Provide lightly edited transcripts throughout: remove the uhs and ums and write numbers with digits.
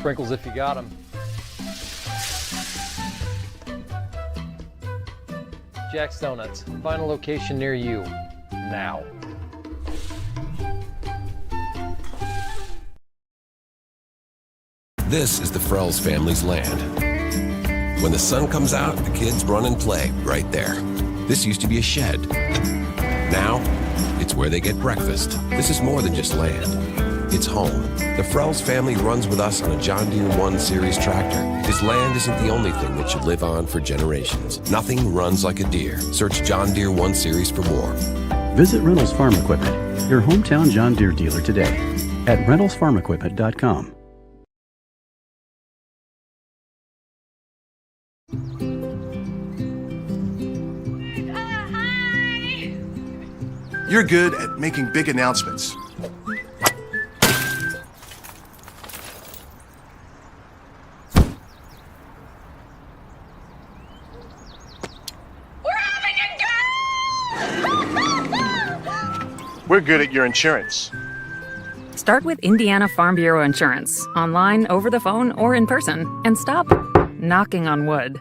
Sprinkles if you got them. Jack's Donuts. Find a location near you. Now. This is the Frells family's land. When the sun comes out, the kids run and play right there. This used to be a shed. Now, it's where they get breakfast. This is more than just land. It's home. The Frells family runs with us on a John Deere 1 Series tractor. His land isn't the only thing that should live on for generations. Nothing runs like a Deere. Search John Deere 1 Series for more. Visit Reynolds Farm Equipment, your hometown John Deere dealer today at reynoldsfarmequipment.com. You're good at making big announcements. We're good at your insurance. Start with Indiana Farm Bureau Insurance, online, over the phone, or in person, and stop knocking on wood.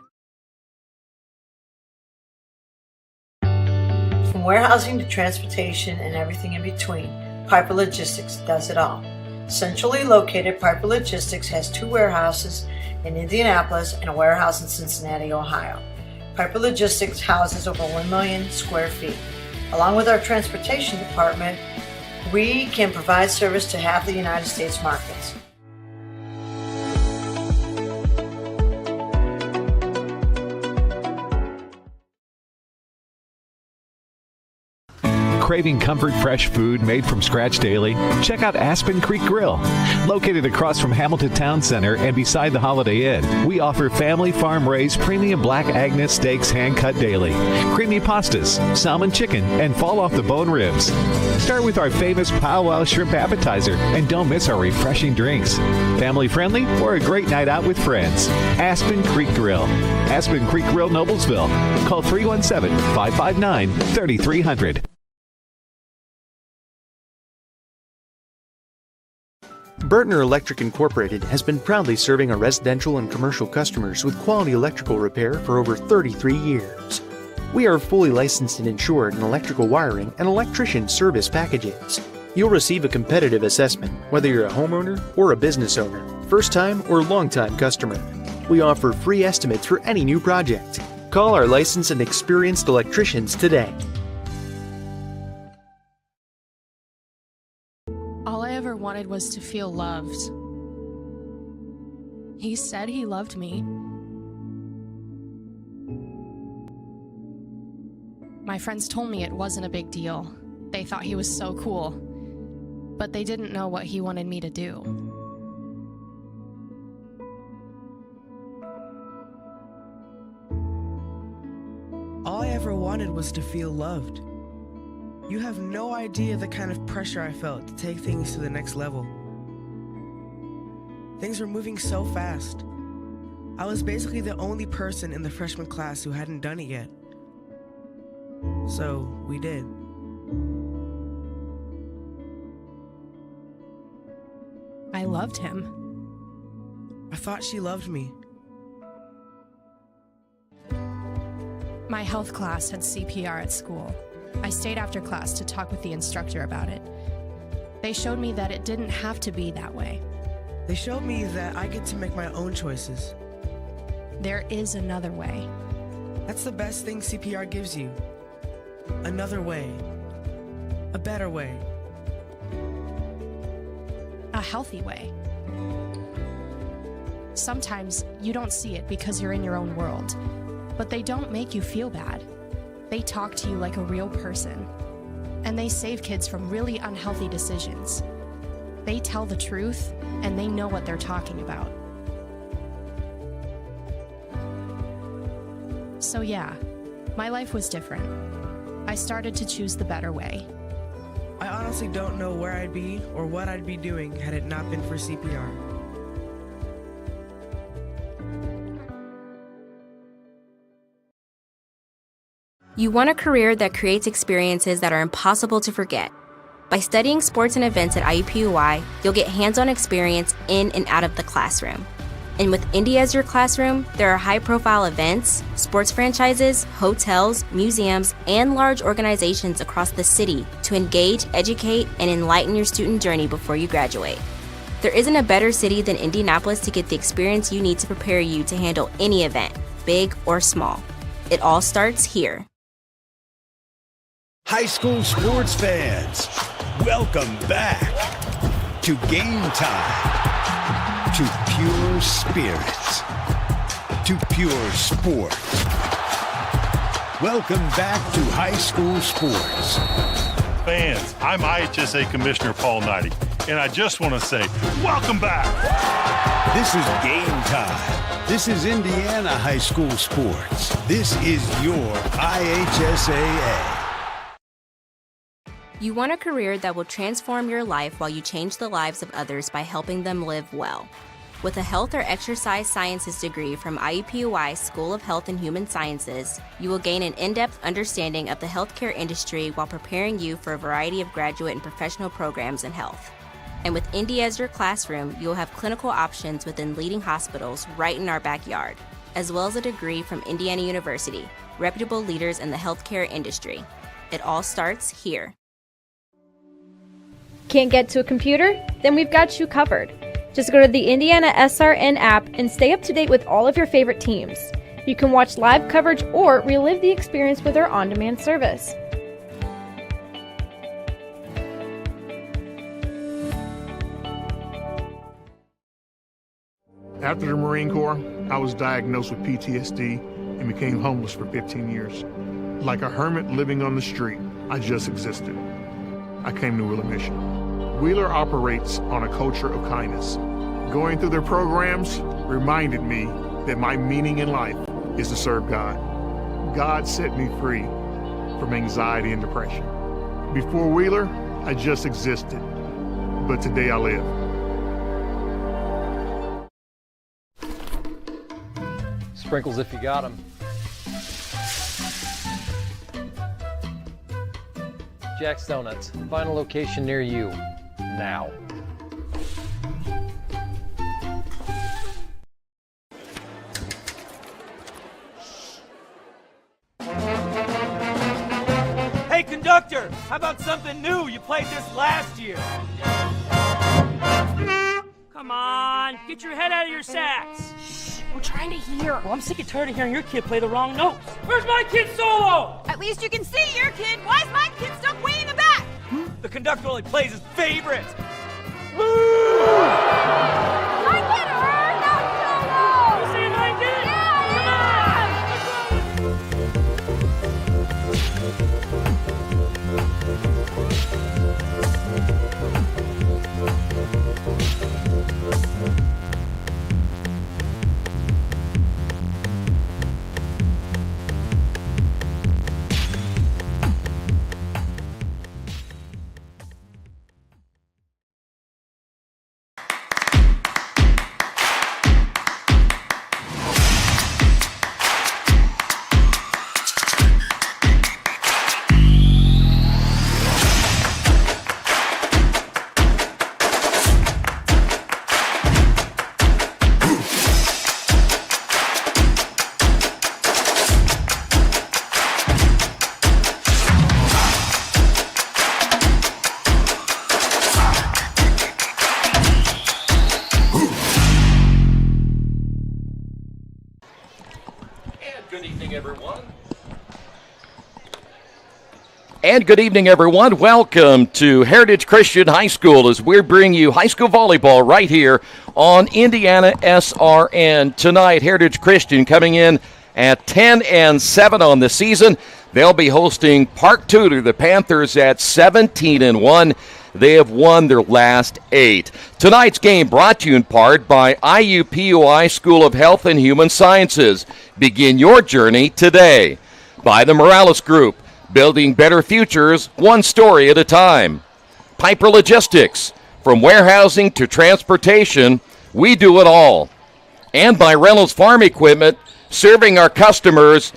From warehousing to transportation and everything in between, Piper Logistics does it all. Centrally located, Piper Logistics has 2 warehouses in Indianapolis and a warehouse in Cincinnati, Ohio. Piper Logistics houses over 1 million square feet. Along with our transportation department, we can provide service to half the United States markets. Craving comfort fresh food made from scratch daily? Check out Aspen Creek Grill. Located across from Hamilton Town Center and beside the Holiday Inn, we offer family farm-raised premium Black Agnes steaks hand-cut daily, creamy pastas, salmon chicken, and fall-off-the-bone ribs. Start with our famous powwow shrimp appetizer, and don't miss our refreshing drinks. Family-friendly or a great night out with friends. Aspen Creek Grill. Aspen Creek Grill, Noblesville. Call 317-559-3300. Burtner Electric Incorporated has been proudly serving our residential and commercial customers with quality electrical repair for over 33 years. We are fully licensed and insured in electrical wiring and electrician service packages. You'll receive a competitive assessment whether you're a homeowner or a business owner, first-time or long-time customer. We offer free estimates for any new project. Call our licensed and experienced electricians today. All I ever wanted was to feel loved. He said he loved me. My friends told me it wasn't a big deal. They thought he was so cool. But they didn't know what he wanted me to do. All I ever wanted was to feel loved. You have no idea the kind of pressure I felt to take things to the next level. Things were moving so fast. I was basically the only person in the freshman class who hadn't done it yet. So, we did. I loved him. I thought she loved me. My health class had CPR at school. I stayed after class to talk with the instructor about it. They showed me that it didn't have to be that way. They showed me that I get to make my own choices. There is another way. That's the best thing CPR gives you. Another way. A better way. A healthy way. Sometimes you don't see it because you're in your own world, but they don't make you feel bad. They talk to you like a real person, and they save kids from really unhealthy decisions. They tell the truth, and they know what they're talking about. So yeah, my life was different. I started to choose the better way. I honestly don't know where I'd be or what I'd be doing had it not been for CPR. You want a career that creates experiences that are impossible to forget. By studying sports and events at IUPUI, you'll get hands-on experience in and out of the classroom. And with Indy as your classroom, there are high-profile events, sports franchises, hotels, museums, and large organizations across the city to engage, educate, and enlighten your student journey before you graduate. There isn't a better city than Indianapolis to get the experience you need to prepare you to handle any event, big or small. It all starts here. High school sports fans, welcome back to Game Time, to pure spirits, to pure sport. Welcome back to high school sports. Fans, I'm IHSAA Commissioner Paul Knighty, and I just want to say, welcome back. This is Game Time. This is Indiana high school sports. This is your IHSAA. You want a career that will transform your life while you change the lives of others by helping them live well. With a health or exercise sciences degree from IUPUI School of Health and Human Sciences, you will gain an in-depth understanding of the healthcare industry while preparing you for a variety of graduate and professional programs in health. And with Indy as your classroom, you will have clinical options within leading hospitals right in our backyard, as well as a degree from Indiana University, reputable leaders in the healthcare industry. It all starts here. Can't get to a computer? Then we've got you covered. Just go to the IndianaSRN app and stay up to date with all of your favorite teams. You can watch live coverage or relive the experience with our on-demand service. After the Marine Corps, I was diagnosed with PTSD and became homeless for 15 years. Like a hermit living on the street, I just existed. I came to Wheeler Mission. Wheeler operates on a culture of kindness. Going through their programs reminded me that my meaning in life is to serve God. God set me free from anxiety and depression. Before Wheeler, I just existed, but today I live. Sprinkles if you got them. Jack's Donuts, find a location near you, now. Hey conductor, how about something new? You played this last year. Come on, get your head out of your sacks. We're trying to hear. Well, I'm sick and tired of hearing your kid play the wrong notes. Where's my kid's solo? At least you can see your kid. Why is my kid stuck way in the back? The conductor only plays his favorite. My kid heard that solo! You saying I did? And good evening, everyone. Welcome to Heritage Christian High School as we bring you high school volleyball right here on IndianaSRN. Tonight, Heritage Christian coming in at 10-7 on the season. They'll be hosting Park Tudor, the Panthers, at 17-1. They have won their last 8. Tonight's game brought to you in part by IUPUI School of Health and Human Sciences. Begin your journey today. By the Morales Group, building better futures one story at a time. Piper Logistics, from warehousing to transportation, we do it all. And by Reynolds Farm Equipment, serving our customers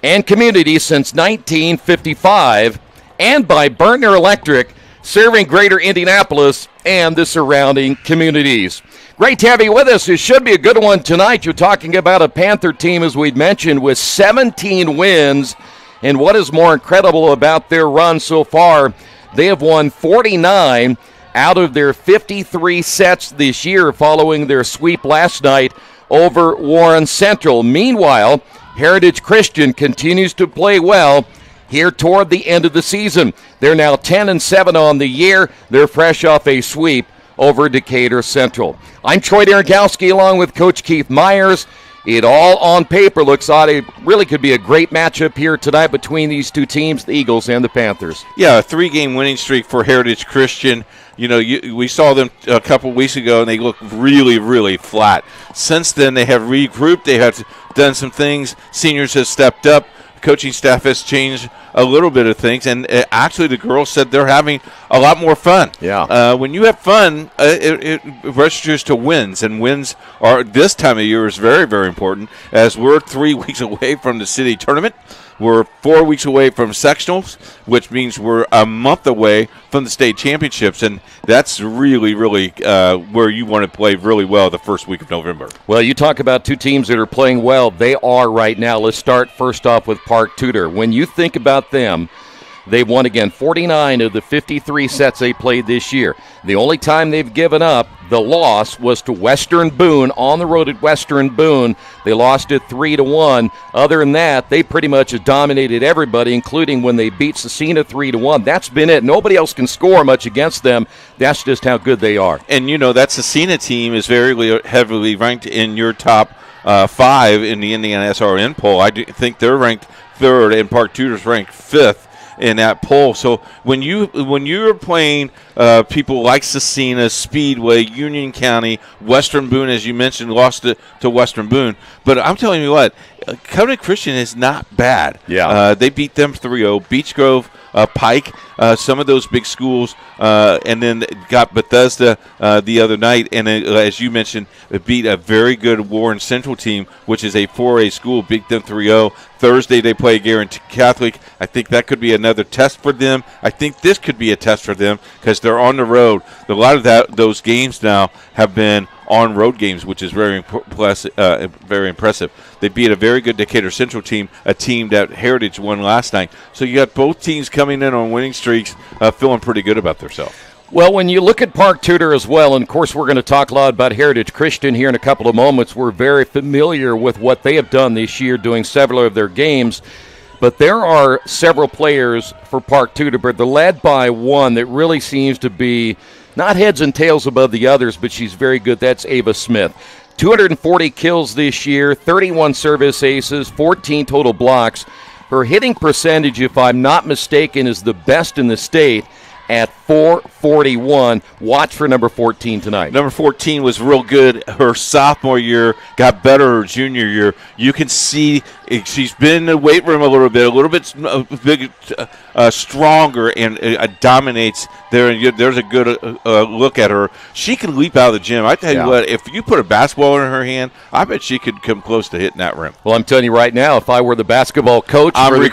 and community since 1955. And by Bertner Electric, serving greater Indianapolis and the surrounding communities. Great to have you with us. It should be a good one tonight. You're talking about a Panther team, as we'd mentioned, with 17 wins. And what is more incredible about their run so far, they have won 49 out of their 53 sets this year following their sweep last night over Warren Central. Meanwhile, Heritage Christian continues to play well here toward the end of the season. They're now 10-7 on the year. They're fresh off a sweep over Decatur Central. I'm Troy Derengowski along with Coach Keith Myers. It all on paper looks like it really could be a great matchup here tonight between these two teams, the Eagles and the Panthers. Yeah, a 3-game winning streak for Heritage Christian. You know, we saw them a couple weeks ago, and they looked really, really flat. Since then, they have regrouped. They have done some things. Seniors have stepped up. Coaching staff has changed a little bit of things, and actually the girls said they're having a lot more fun. Yeah. When you have fun, it registers to wins, and wins are this time of year is very, very important, as we're 3 weeks away from the city tournament. We're 4 weeks away from sectionals, which means we're a month away from the state championships, and that's really, really where you want to play really well the first week of November. Well, you talk about two teams that are playing well. They are right now. Let's start first off with Park Tudor. When you think about them, they've won again 49 of the 53 sets they played this year. The only time they've given up the loss was to Western Boone on the road at Western Boone. They lost it 3-1. Other than that, they pretty much have dominated everybody, including when they beat Cecina 3-1. That's been it. Nobody else can score much against them. That's just how good they are. And, you know, that Cecina team is very heavily ranked in your top 5 in the IndianaSRN poll. I think they're ranked 3rd, and Park Tudor's ranked 5th. In that poll. So when you're playing people like Cecina, Speedway, Union County, Western Boone, as you mentioned, lost to Western Boone. But I'm telling you what, Covenant Christian is not bad. Yeah. They beat them 3-0. Beech Grove, Pike, some of those big schools, and then got Bethesda the other night. And as you mentioned, it beat a very good Warren Central team, which is a 4A school, beat them 3-0. Thursday they play Guarantee Catholic. I think that could be another test for them. I think this could be a test for them because they're on the road. A lot of those games now have been on-road games, which is very impressive. They beat a very good Decatur Central team, a team that Heritage won last night. So you got both teams coming in on winning streaks, feeling pretty good about themselves. Well, when you look at Park Tudor as well, and of course we're going to talk a lot about Heritage Christian here in a couple of moments. We're very familiar with what they have done this year, doing several of their games. But there are several players for Park Tudor, but they're led by one that really seems to be not heads and tails above the others, but she's very good. That's Ava Smith. 240 kills this year, 31 service aces, 14 total blocks. Her hitting percentage, if I'm not mistaken, is the best in the state at .441. Watch for number 14 tonight. Number 14 was real good her sophomore year, got better her junior year. You can see she's been in the weight room a little bit stronger, and dominates there. And there's a good look at her. She can leap out of the gym. I tell you what, if you put a basketball in her hand, I bet she could come close to hitting that rim. Well, I'm telling you right now, if I were the basketball coach, I'm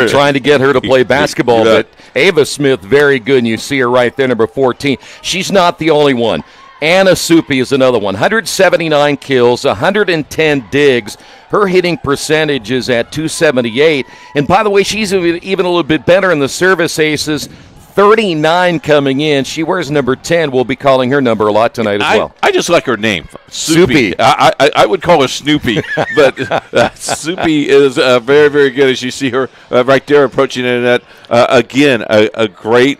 trying to get her to play basketball. But Ava Smith, very good, and you see her right there, number 14. She's not the only one. Anna Soupy is another one. 179 kills, 110 digs. Her hitting percentage is at .278. And by the way, she's even a little bit better in the service aces. 39 coming in. She wears number 10. We'll be calling her number a lot tonight as well. I just like her name, Soupy. I would call her Snoopy, but Soupy is very, very good. As you see her right there approaching the net. Again, a great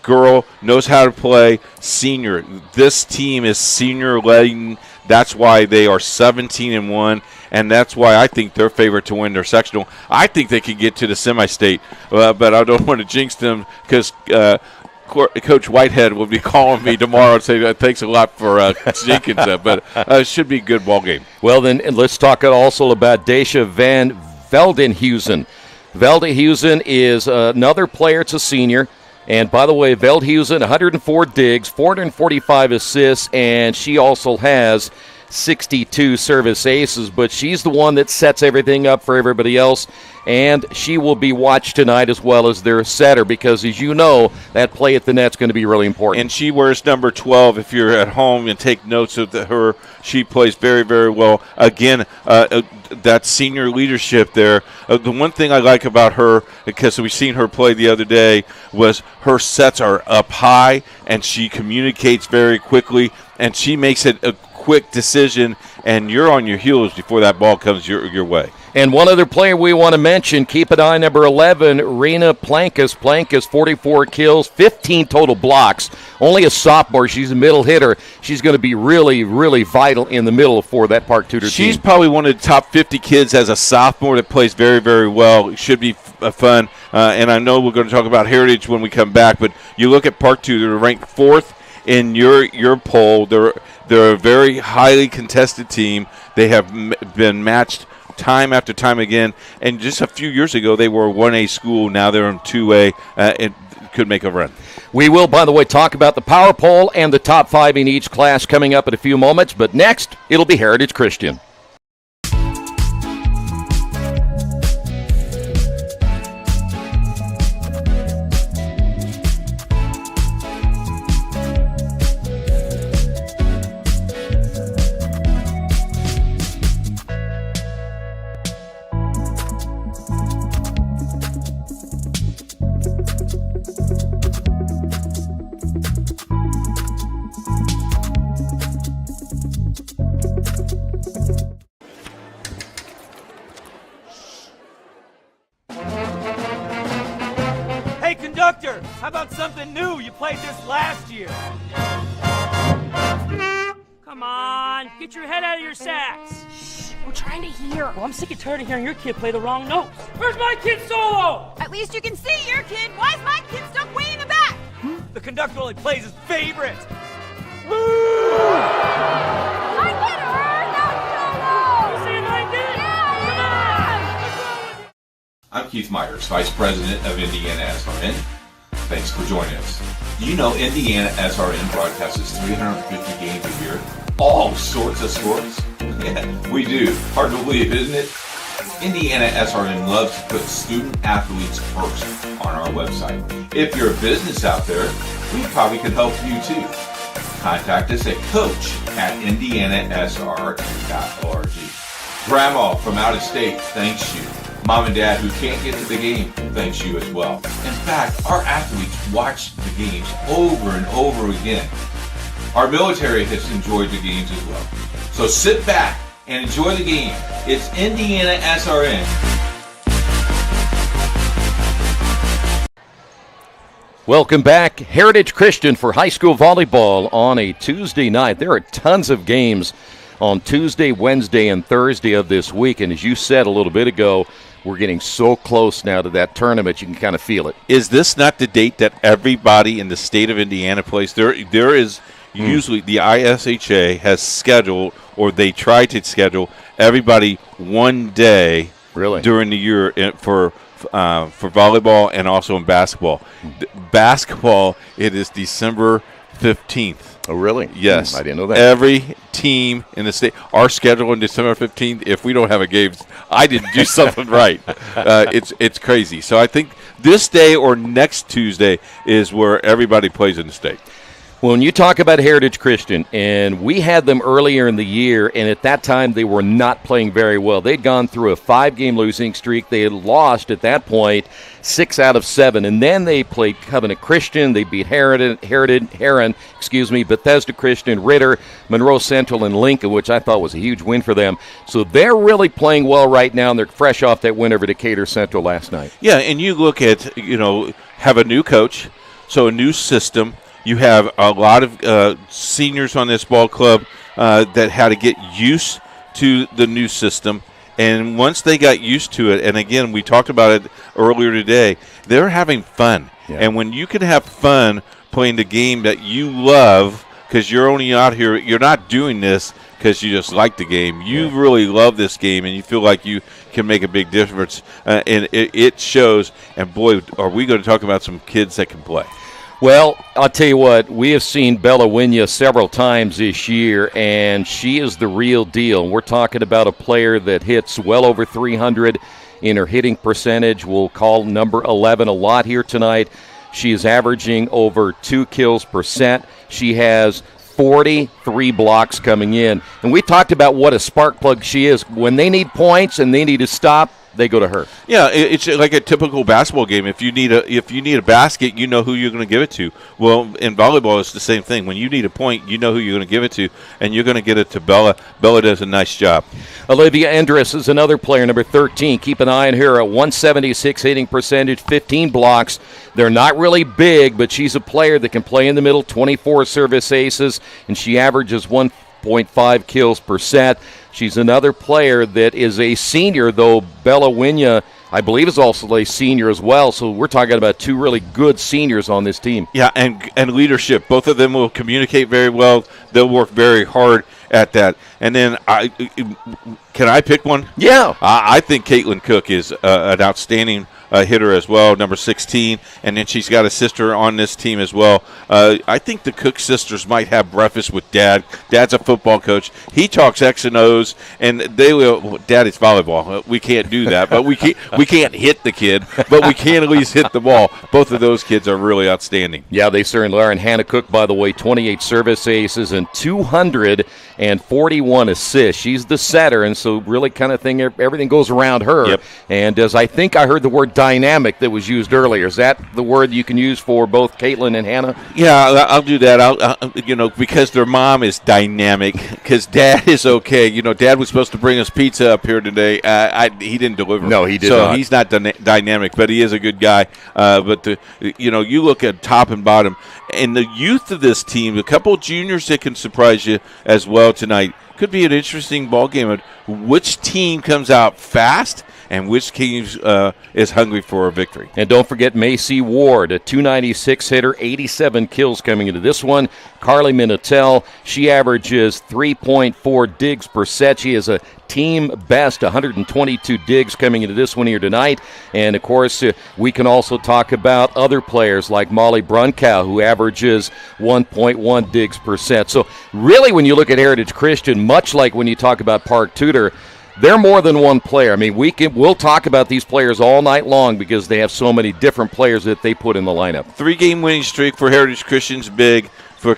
girl, knows how to play, senior. This team is senior-laden. That's why they are 17-1, and that's why I think they're favorite to win their sectional. I think they can get to the semi-state, but I don't want to jinx them because Coach Whitehead will be calling me tomorrow and say thanks a lot for jinxing them, but it should be a good ball game. Well, then let's talk also about Dacia Van Veldenhuizen. Veldenhuizen is another player. It's a senior. And by the way, Veldhuizen, 104 digs, 445 assists, and she also has 62 service aces, but she's the one that sets everything up for everybody else, and she will be watched tonight as well as their setter because, as you know, that play at the net's going to be really important. And she wears number 12. If you're at home and take notes of her, she plays very, very well. Again, that senior leadership there. The one thing I like about her, because we've seen her play the other day, was her sets are up high, and she communicates very quickly, and she makes it a quick decision, and you're on your heels before that ball comes your way. And one other player we want to mention, keep an eye, number 11, Rena Plankus. Plankus, 44 kills, 15 total blocks. Only a sophomore. She's a middle hitter. She's going to be really, really vital in the middle for that Park Tudor team. She's probably one of the top 50 kids as a sophomore that plays very, very well. It should be fun. And I know we're going to talk about Heritage when we come back, but you look at Park Tudor, they're ranked 4th in your poll. They're a very highly contested team. They have been matched time after time again, and just a few years ago they were a 1A school. Now they're in 2A and could make a run. We will, by the way, talk about the power poll and the top 5 in each class coming up in a few moments, but next it'll be Heritage Christian. Hey, conductor, how about something new? You played this last year. Come on, get your head out of your sacks. We're trying to hear. Well, I'm sick and tired of hearing your kid play the wrong notes. Where's my kid solo? At least you can see your kid. Why is my kid stuck way in the back? The conductor only plays his favorite. I get her! Not solo! You see it like this? Yeah! Come on! I'm Keith Myers, Vice President of IndianaSRN. Thanks for joining us. Do you know IndianaSRN broadcasts 350 games a year? All sorts of sports? Yeah, we do. Hard to believe, isn't it? IndianaSRN loves to put student athletes first on our website. If you're a business out there, we probably could help you too. Contact us at coach@indianasrn.org. Grandma from out of state thanks you. Mom and Dad who can't get to the game thanks you as well. In fact, our athletes watch the games over and over again. Our military has enjoyed the games as well. So sit back and enjoy the game. It's IndianaSRN. Welcome back. Heritage Christian for high school volleyball on a Tuesday night. There are tons of games on Tuesday, Wednesday, and Thursday of this week. And as you said a little bit ago, we're getting so close now to that tournament, you can kind of feel it. Is this not the date that everybody in the state of Indiana plays? There is usually the IHSAA has scheduled, or they try to schedule everybody one day during the year for volleyball and also in basketball. Basketball, it is December 15th. Oh, really? Yes. I didn't know that. Every team in the state, our schedule on December 15th, if we don't have a game, I didn't do something right. It's crazy. So I think this day or next Tuesday is where everybody plays in the state. When you talk about Heritage Christian, and we had them earlier in the year, and at that time they were not playing very well. They'd gone through a 5-game losing streak. They had lost at that point 6 out of 7, and then they played Covenant Christian. They beat Heron, Bethesda Christian, Ritter, Monroe Central, and Lincoln, which I thought was a huge win for them. So they're really playing well right now, and they're fresh off that win over Decatur Central last night. Yeah, and you look at, have a new coach, so a new system. You have a lot of seniors on this ball club that had to get used to the new system. And once they got used to it, and again, we talked about it earlier today, they're having fun. Yeah. And when you can have fun playing the game that you love, because you're only out here, you're not doing this because you just like the game. You really love this game, and you feel like you can make a big difference. And it shows. And, boy, are we going to talk about some kids that can play. Well, I'll tell you what, we have seen Bella Winya several times this year, and she is the real deal. We're talking about a player that hits well over 300 in her hitting percentage. We'll call number 11 a lot here tonight. She is averaging over 2 kills per set. She has 43 blocks coming in. And we talked about what a spark plug she is. When they need points and they need to stop, they go to her. Yeah, it's like a typical basketball game. If you need a basket, you know who you're going to give it to. Well, in volleyball, it's the same thing. When you need a point, you know who you're going to give it to, and you're going to get it to Bella. Bella does a nice job. Olivia Endress is another player, number 13. Keep an eye on her at 176 hitting percentage, 15 blocks. They're not really big, but she's a player that can play in the middle, 24 service aces, and she averages 1.5 kills per set. She's another player that is a senior, though Bella Winya, I believe, is also a senior as well. So we're talking about two really good seniors on this team. Yeah, and leadership. Both of them will communicate very well. They'll work very hard at that. And then, can I pick one? Yeah. I think Caitlin Cook is an outstanding hitter as well, number 16, and then she's got a sister on this team as well. I think the Cook sisters might have breakfast with Dad. Dad's a football coach. He talks X and O's, and they will. Dad, it's volleyball. We can't do that, but we can't hit the kid, but we can at least hit the ball. Both of those kids are really outstanding. Yeah, they certainly are. And Hannah Cook, by the way, 28 service aces and 241 assists. She's the setter, and so really kind of thing, everything goes around her. Yep. And as I think I heard the word dynamic that was used earlier, is that the word you can use for both Caitlin and Hannah? Yeah, I'll do that. I'll because their mom is dynamic, because Dad is okay. Dad was supposed to bring us pizza up here today. He didn't deliver. No, he did not. So he's not dynamic, but he is a good guy. But you look at top and bottom, and the youth of this team, a couple of juniors that can surprise you as well tonight. Could be an interesting ball game of which team comes out fast and which team is hungry for a victory. And don't forget Macy Ward, a 296 hitter, 87 kills coming into this one. Carly Minitel, she averages 3.4 digs per set. She has a team best 122 digs coming into this one here tonight. And, of course, we can also talk about other players like Molly Brunkow, who averages 1.1 digs per set. So, really, when you look at Heritage Christian, much like when you talk about Park Tudor, they're more than one player. I mean, we'll talk about these players all night long because they have so many different players that they put in the lineup. 3-game winning streak for Heritage Christian's big. For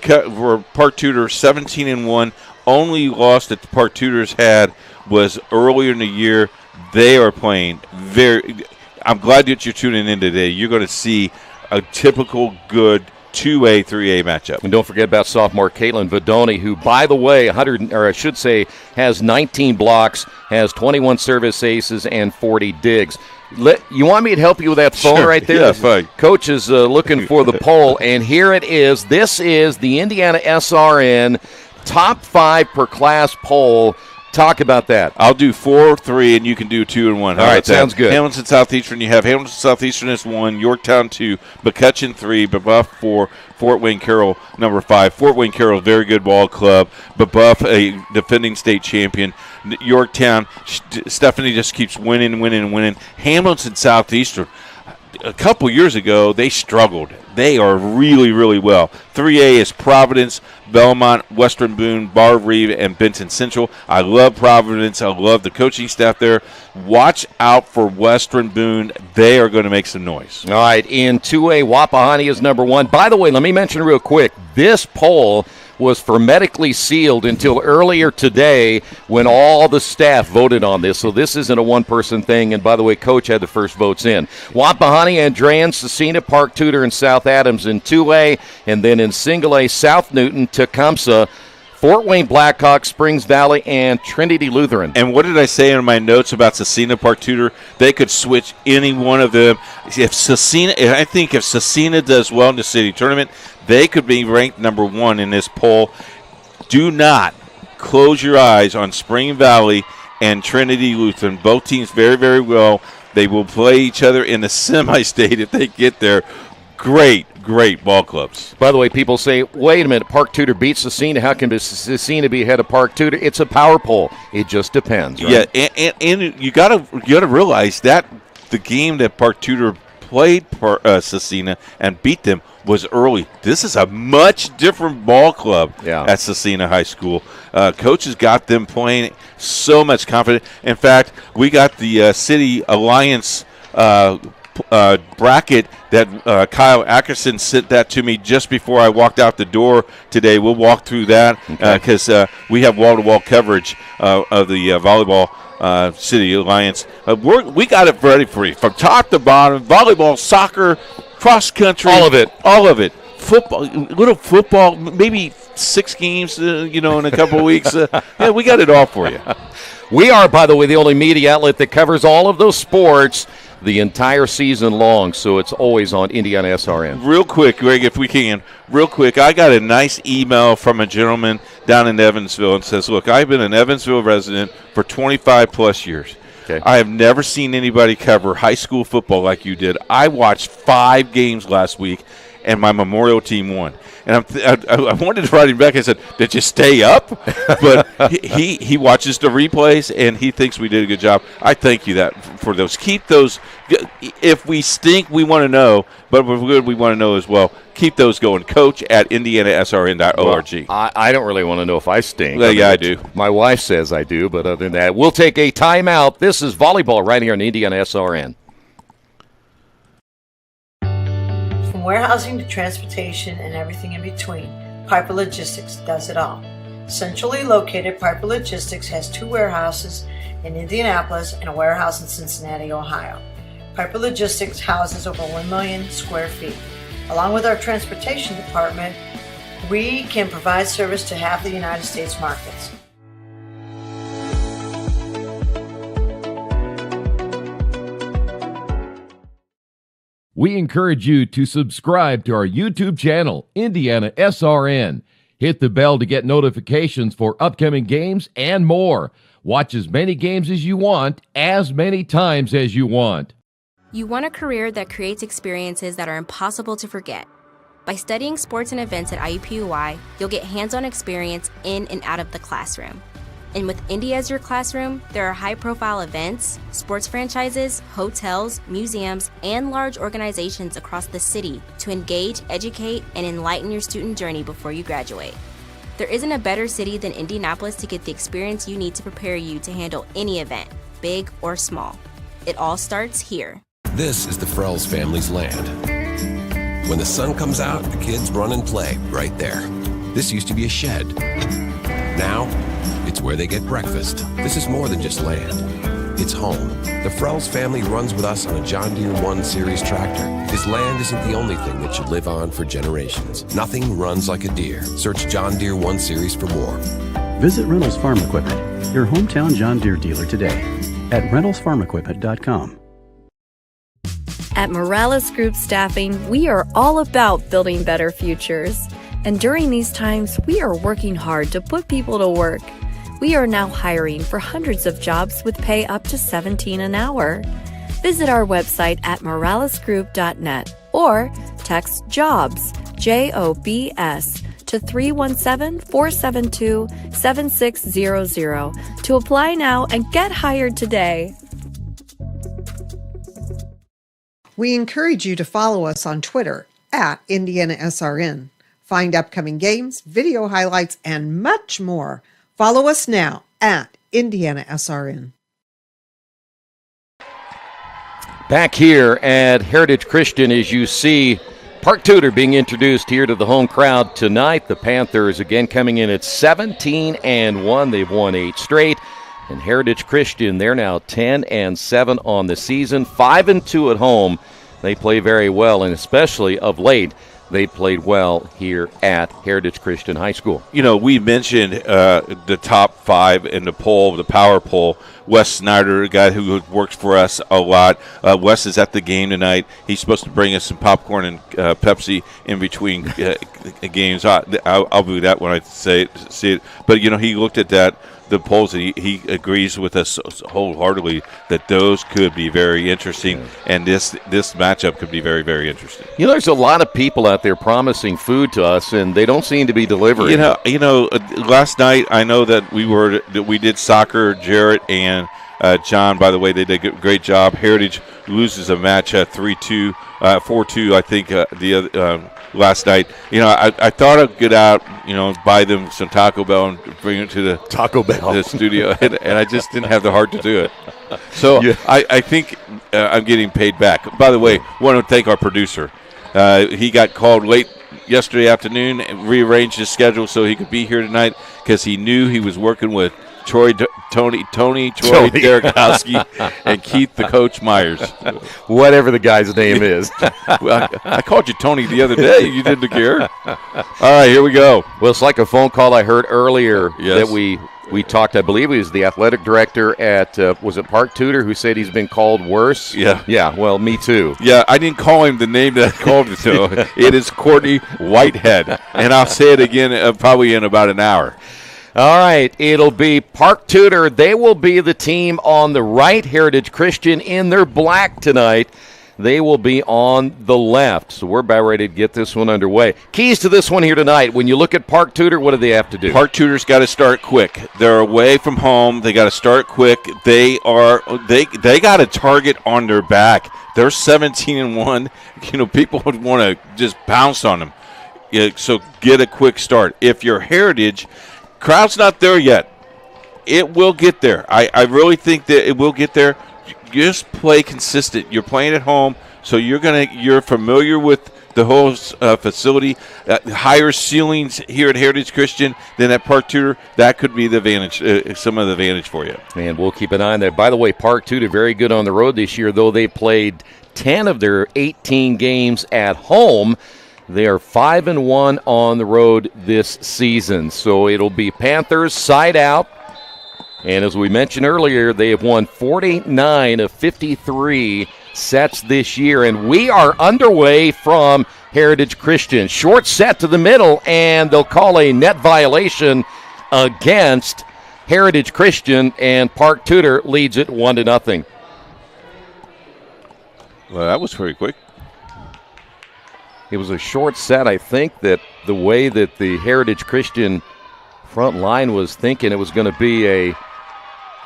Park Tudor, 17-1. Only loss that the Park Tudors had was earlier in the year. They are playing very – I'm glad that you're tuning in today. You're going to see a typical good 2A, 3A matchup. And don't forget about sophomore Caitlin Vidoni, who, by the way, has 19 blocks, has 21 service aces, and 40 digs. You want me to help you with that phone right there? Yeah, fine. Coach is looking for the poll, and here it is. This is the IndianaSRN top 5 per class poll. Talk about that. I'll do 4, 3, and you can do 2 and 1. All right, sounds good. Hamilton Southeastern, you have Hamilton Southeastern as 1, Yorktown 2, McCutcheon 3, Babuff 4, Fort Wayne Carroll number 5. Fort Wayne Carroll, very good ball club. Babuff, a defending state champion. Yorktown, Stephanie just keeps winning. Hamilton Southeastern, a couple years ago, they struggled. They are really, really well. 3A is Providence, Belmont, Western Boone, Bar Reeve, and Benton Central. I love Providence. I love the coaching staff there. Watch out for Western Boone. They are going to make some noise. All right, in 2A, Wapahani is number 1. By the way, let me mention real quick, this poll was hermetically sealed until earlier today when all the staff voted on this. So this isn't a one-person thing. And by the way, Coach had the first votes in. Wapahani, Andrean, Cecina, Park Tudor, and South Adams in 2A. And then in Single A, South Newton, Tecumseh, Fort Wayne Blackhawks, Springs Valley, and Trinity Lutheran. And what did I say in my notes about Cecina, Park Tudor? They could switch any one of them. I think if Cecina does well in the city tournament, they could be ranked number 1 in this poll. Do not close your eyes on Spring Valley and Trinity Lutheran. Both teams very, very well. They will play each other in the semi-state if they get there. Great ball clubs. By the way, people say, wait a minute, Park Tudor beats Cecina. How can Cecina be ahead of Park Tudor? It's a power poll. It just depends, right? Yeah, and you gotta realize that the game that Park Tudor played Cecina and beat them was early. This is a much different ball club at Cecina High School. Coaches got them playing so much confidence. In fact, we got the City Alliance bracket that Kyle Ackerson sent that to me just before I walked out the door today. We'll walk through that because we have wall-to-wall coverage of the volleyball City Alliance. We got it ready for you from top to bottom. Volleyball, soccer, cross country, all of it. Football, little football, maybe 6 games, in a couple of weeks. Yeah, we got it all for you. We are, by the way, the only media outlet that covers all of those sports the entire season long, so it's always on IndianaSRN. Real quick, Greg, if we can, I got a nice email from a gentleman down in Evansville and says, look, I've been an Evansville resident for 25 plus years. Okay. I have never seen anybody cover high school football like you did. I watched 5 games last week, and my Memorial team won. And I wanted to write him back. I said, did you stay up? But he watches the replays, and he thinks we did a good job. I thank you for those. Keep those. If we stink, we want to know. But if we're good, we want to know as well. Keep those going. Coach at IndianaSRN.org. Well, I don't really want to know if I stink. Well, yeah, I do. My wife says I do, but other than that, we'll take a timeout. This is volleyball right here on IndianaSRN. From warehousing to transportation and everything in between, Piper Logistics does it all. Centrally located, Piper Logistics has 2 warehouses in Indianapolis and a warehouse in Cincinnati, Ohio. Piper Logistics houses over 1 million square feet. Along with our transportation department, we can provide service to half the United States markets. We encourage you to subscribe to our YouTube channel, IndianaSRN. Hit the bell to get notifications for upcoming games and more. Watch as many games as you want, as many times as you want. You want a career that creates experiences that are impossible to forget. By studying sports and events at IUPUI, you'll get hands-on experience in and out of the classroom. And with Indy as your classroom, there are high-profile events, sports franchises, hotels, museums, and large organizations across the city to engage, educate, and enlighten your student journey before you graduate. There isn't a better city than Indianapolis to get the experience you need to prepare you to handle any event, big or small. It all starts here. This is the Frells family's land. When the sun comes out, the kids run and play right there. This used to be a shed. Now, it's where they get breakfast. This is more than just land. It's home. The Frells family runs with us on a John Deere 1 Series tractor. His land isn't the only thing that should live on for generations. Nothing runs like a deer. Search John Deere 1 Series for more. Visit Reynolds Farm Equipment, your hometown John Deere dealer today at ReynoldsFarmEquipment.com. At Morales Group Staffing, we are all about building better futures. And during these times, we are working hard to put people to work. We are now hiring for hundreds of jobs with pay up to $17 an hour. Visit our website at moralesgroup.net or text JOBS, JOBS, to 317-472-7600 to apply now and get hired today. We encourage you to follow us on Twitter at IndianaSRN. Find upcoming games, video highlights, and much more. Follow us now at IndianaSRN. Back here at Heritage Christian, as you see, Park Tudor being introduced here to the home crowd tonight. The Panthers again coming in at 17-1. They've won 8 straight. And Heritage Christian, they're now 10-7 on the season, 5-2 at home. They play very well, and especially of late, they played well here at Heritage Christian High School. You know, we mentioned the top 5 in the poll, the power poll. Wes Snyder, a guy who works for us a lot. Wes is at the game tonight. He's supposed to bring us some popcorn and Pepsi in between games. I'll do that when I see it. But, you know, he looked at the polls, and he agrees with us wholeheartedly that those could be very interesting, and this matchup could be very, very interesting. You know, there's a lot of people out there promising food to us, and they don't seem to be delivering. You know, last night I know that we did soccer, Jarrett and John, by the way, they did a great job. Heritage loses a match 3-2, 4-2, I think, the other last night. I thought I'd get out, buy them some Taco Bell and bring it to the Taco Bell the studio, and I just didn't have the heart to do it. So yeah. I think I'm getting paid back. By the way, I want to thank our producer. He got called late yesterday afternoon and rearranged his schedule so he could be here tonight because he knew he was working with Tony Derekowski, and Keith the Coach Myers. Whatever the guy's name is. Well, I called you Tony the other day. You didn't care. All right, here we go. Well, it's like a phone call I heard earlier yes. that we talked. I believe he was the athletic director at, was it Park Tudor, who said he's been called worse? Yeah. Yeah, well, me too. Yeah, I didn't call him the name that I called it to. It is Courtney Whitehead. And I'll say it again probably in about an hour. All right, it'll be Park Tudor. They will be the team on the right. Heritage Christian in their black tonight. They will be on the left. So we're about ready to get this one underway. Keys to this one here tonight. When you look at Park Tudor, what do they have to do? Park Tudor's got to start quick. They're away from home. They got to start quick. They got a target on their back. They're 17-1. People would want to just pounce on them. Yeah, so get a quick start. If you're Heritage, crowd's not there yet. It will get there. I really think that it will get there. Just play consistent. You're playing at home, so you're familiar with the whole facility. Higher ceilings here at Heritage Christian than at Park Tudor. That could be the advantage, some of the advantage for you. And we'll keep an eye on that. By the way, Park Tudor very good on the road this year, though they played 10 of their 18 games at home. They are 5-1 on the road this season. So it'll be Panthers side out. And as we mentioned earlier, they have won 49 of 53 sets this year. And we are underway from Heritage Christian. Short set to the middle, and they'll call a net violation against Heritage Christian, and Park Tudor leads it 1-0. Well, that was pretty quick. It was a short set. I think that the way that the Heritage Christian front line was thinking it was going to be a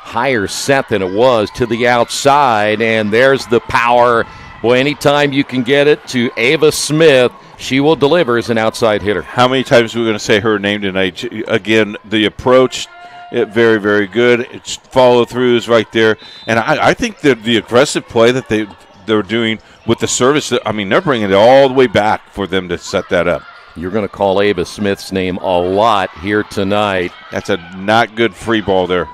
higher set than it was to the outside, and there's the power. Boy, anytime you can get it to Ava Smith, she will deliver as an outside hitter. How many times are we going to say her name tonight? Again, the approach, very, very good. It's follow-through is right there. And I think that the aggressive play that they're doing with the service, they're bringing it all the way back for them to set that up. You're going to call Ava Smith's name a lot here tonight. That's a not good free ball there.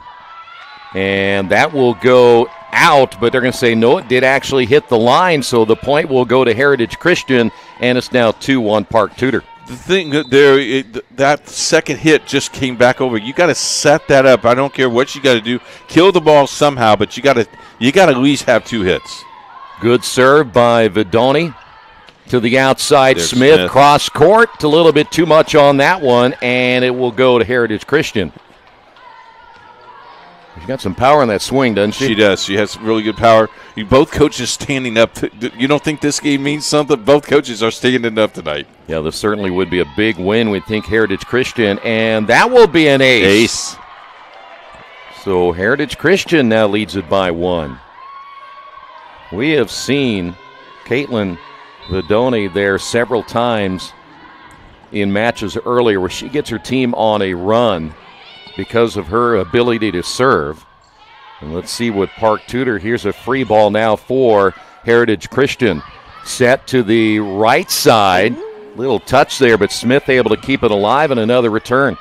And that will go out, but they're going to say, no, it did actually hit the line, so the point will go to Heritage Christian, and it's now 2-1 Park Tudor. The thing there, that second hit just came back over. You got to set that up. I don't care what you got to do. Kill the ball somehow, but you got to at least have 2 hits. Good serve by Vidoni to the outside. There's Smith cross court. A little bit too much on that one, and it will go to Heritage Christian. She's got some power in that swing, doesn't she? She does. She has really good power. Both coaches standing up. You don't think this game means something? Both coaches are standing up tonight. Yeah, this certainly would be a big win, we think, Heritage Christian, and that will be an ace. So Heritage Christian now leads it by 1. We have seen Caitlin Vidoni there several times in matches earlier where she gets her team on a run because of her ability to serve. And let's see what Park Tudor. Here's a free ball now for Heritage Christian. Set to the right side. Little touch there, but Smith able to keep it alive, and another return.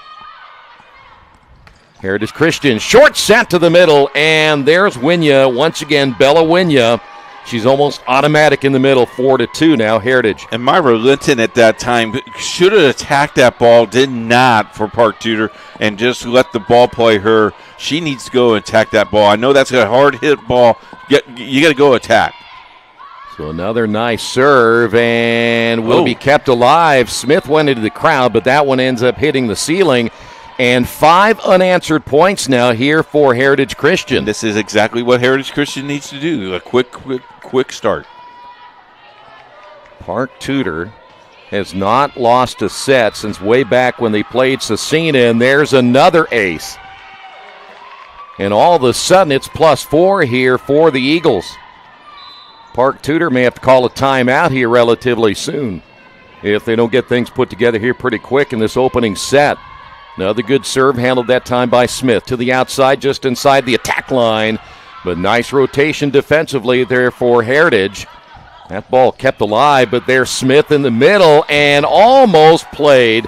Heritage Christian, short set to the middle, and there's Winya. Once again, Bella Winya. She's almost automatic in the middle, 4-2 now, Heritage. And Myra Linton at that time should have attacked that ball, did not for Park Tudor, and just let the ball play her. She needs to go and attack that ball. I know that's a hard hit ball. You got to go attack. So another nice serve, and will be kept alive. Smith went into the crowd, but that one ends up hitting the ceiling. And 5 unanswered points now here for Heritage Christian. This is exactly what Heritage Christian needs to do, a quick start. Park Tudor has not lost a set since way back when they played Cecina, and there's another ace. And all of a sudden, it's +4 here for the Eagles. Park Tudor may have to call a timeout here relatively soon if they don't get things put together here pretty quick in this opening set. Another good serve handled that time by Smith to the outside, just inside the attack line. But nice rotation defensively there for Heritage. That ball kept alive, but there's Smith in the middle and almost played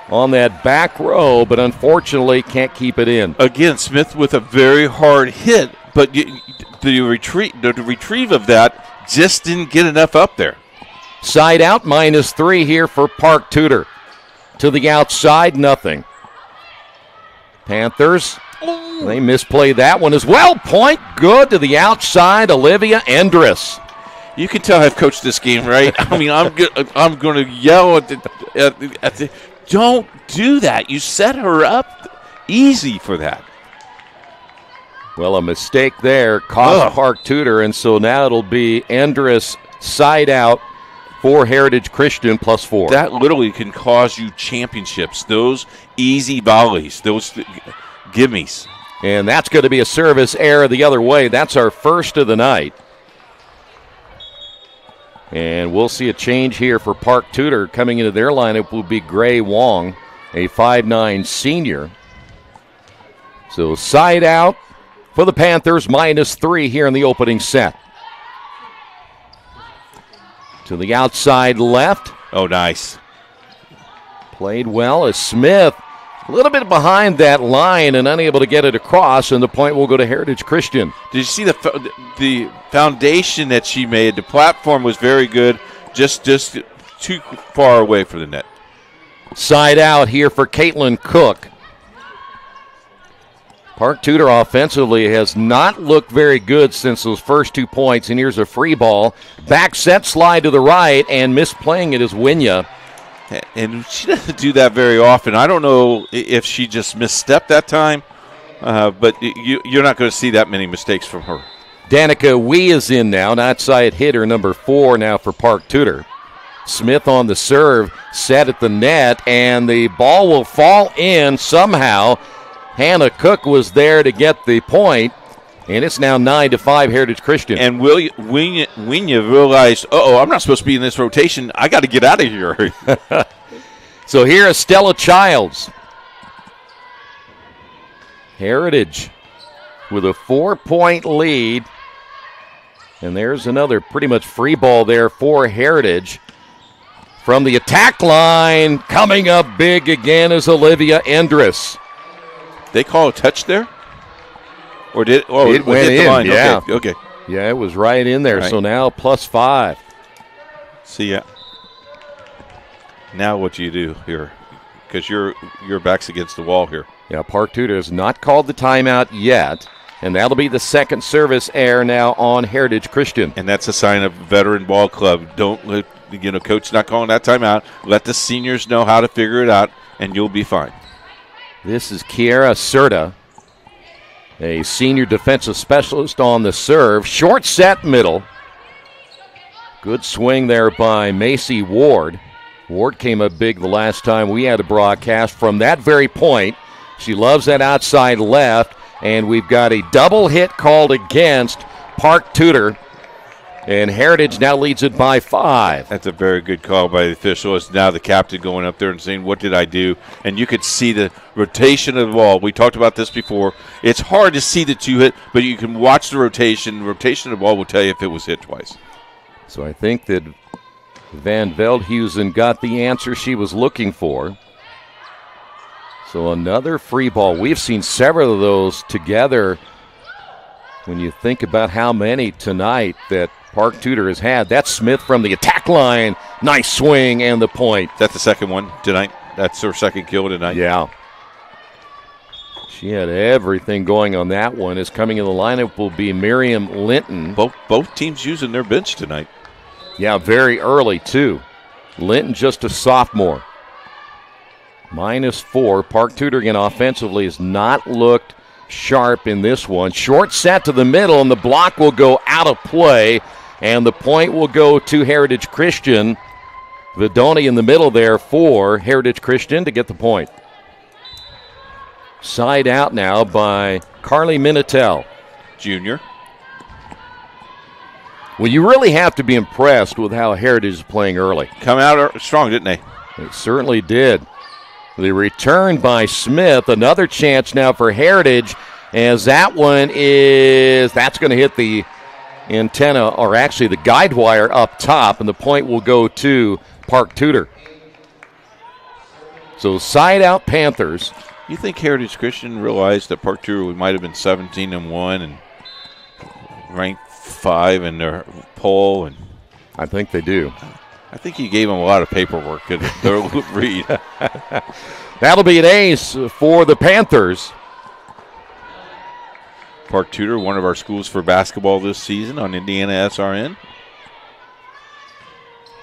on that back row, but unfortunately can't keep it in. Again, Smith with a very hard hit, but the retrieve of that just didn't get enough up there. Side out, -3 here for Park Tudor. To the outside, nothing. Panthers, they misplayed that one as well. Point good to the outside, Olivia Endress. You can tell I've coached this game, right? I mean, I'm going to yell at the don't do that. You set her up easy for that. Well, a mistake there cost Park Tudor, and so now it'll be Endress side out for Heritage Christian +4. That literally can cause you championships. Those easy volleys, those gimmies. And that's going to be a service error the other way. That's our first of the night. And we'll see a change here for Park Tudor. Coming into their lineup will be Gray Wong, a 5'9 senior. So side out for the Panthers, -3 here in the opening set. To the outside left. Oh, nice. Played well as Smith a little bit behind that line and unable to get it across, and the point will go to Heritage Christian. Did you see the foundation that she made? The platform was very good, just too far away from the net. Side out here for Caitlin Cook. Park Tudor offensively has not looked very good since those first 2 points, and here's a free ball. Back set slide to the right, and misplaying it is Winya. And she doesn't do that very often. I don't know if she just misstepped that time, but you're not going to see that many mistakes from her. Danica Wee is in now, an outside hitter, number 4 now for Park Tudor. Smith on the serve, set at the net, and the ball will fall in somehow. Hannah Cook was there to get the point, and it's now 9-5 Heritage Christian. And Winya realized, I'm not supposed to be in this rotation. I got to get out of here. So here is Stella Childs. Heritage with a 4-point lead. And there's another pretty much free ball there for Heritage. From the attack line, coming up big again is Olivia Endress. They call a touch there? Or did it went hit in, the line? yeah. Okay. Yeah, it was right in there. Right. So now +5. See ya. Now what do you do here? Because your back's against the wall here. Yeah, Park Tudor has not called the timeout yet, and that'll be the second service error now on Heritage Christian. And that's a sign of veteran ball club. Don't let, coach not calling that timeout. Let the seniors know how to figure it out, and you'll be fine. This is Kiera Serta, a senior defensive specialist on the serve. Short set middle. Good swing there by Macy Ward. Ward came up big the last time we had a broadcast from that very point. She loves that outside left, and we've got a double hit called against Park Tudor. And Heritage now leads it by 5. That's a very good call by the official. It's now the captain going up there and saying, what did I do? And you could see the rotation of the ball. We talked about this before. It's hard to see the 2 hit, but you can watch the rotation. The rotation of the ball will tell you if it was hit twice. So I think that Van Veldhuizen got the answer she was looking for. So another free ball. We've seen several of those together when you think about how many tonight that Park Tudor has had. That's Smith from the attack line. Nice swing and the point. That's the second one tonight. That's her second kill tonight. Yeah. She had everything going on that one. As coming in the lineup will be Miriam Linton. Both teams using their bench tonight. Yeah, very early too. Linton just a sophomore. -4. Park Tudor again offensively has not looked sharp in this one. Short set to the middle, and the block will go out of play, and the point will go to Heritage Christian. Vidoni in the middle there for Heritage Christian to get the point. Side out now by Carly Minitel. Junior. Well, you really have to be impressed with how Heritage is playing early. Come out strong, didn't they? It certainly did. The return by Smith. Another chance now for Heritage, as that's going to hit the antenna, or actually the guide wire up top, and the point will go to Park Tudor. So side out Panthers. You think Heritage Christian realized that Park Tudor might have been 17-1 and ranked 5 in their poll? And I think they do. I think he gave them a lot of paperwork to read. That'll be an ace for the Panthers. Park Tudor, one of our schools for basketball this season on IndianaSRN.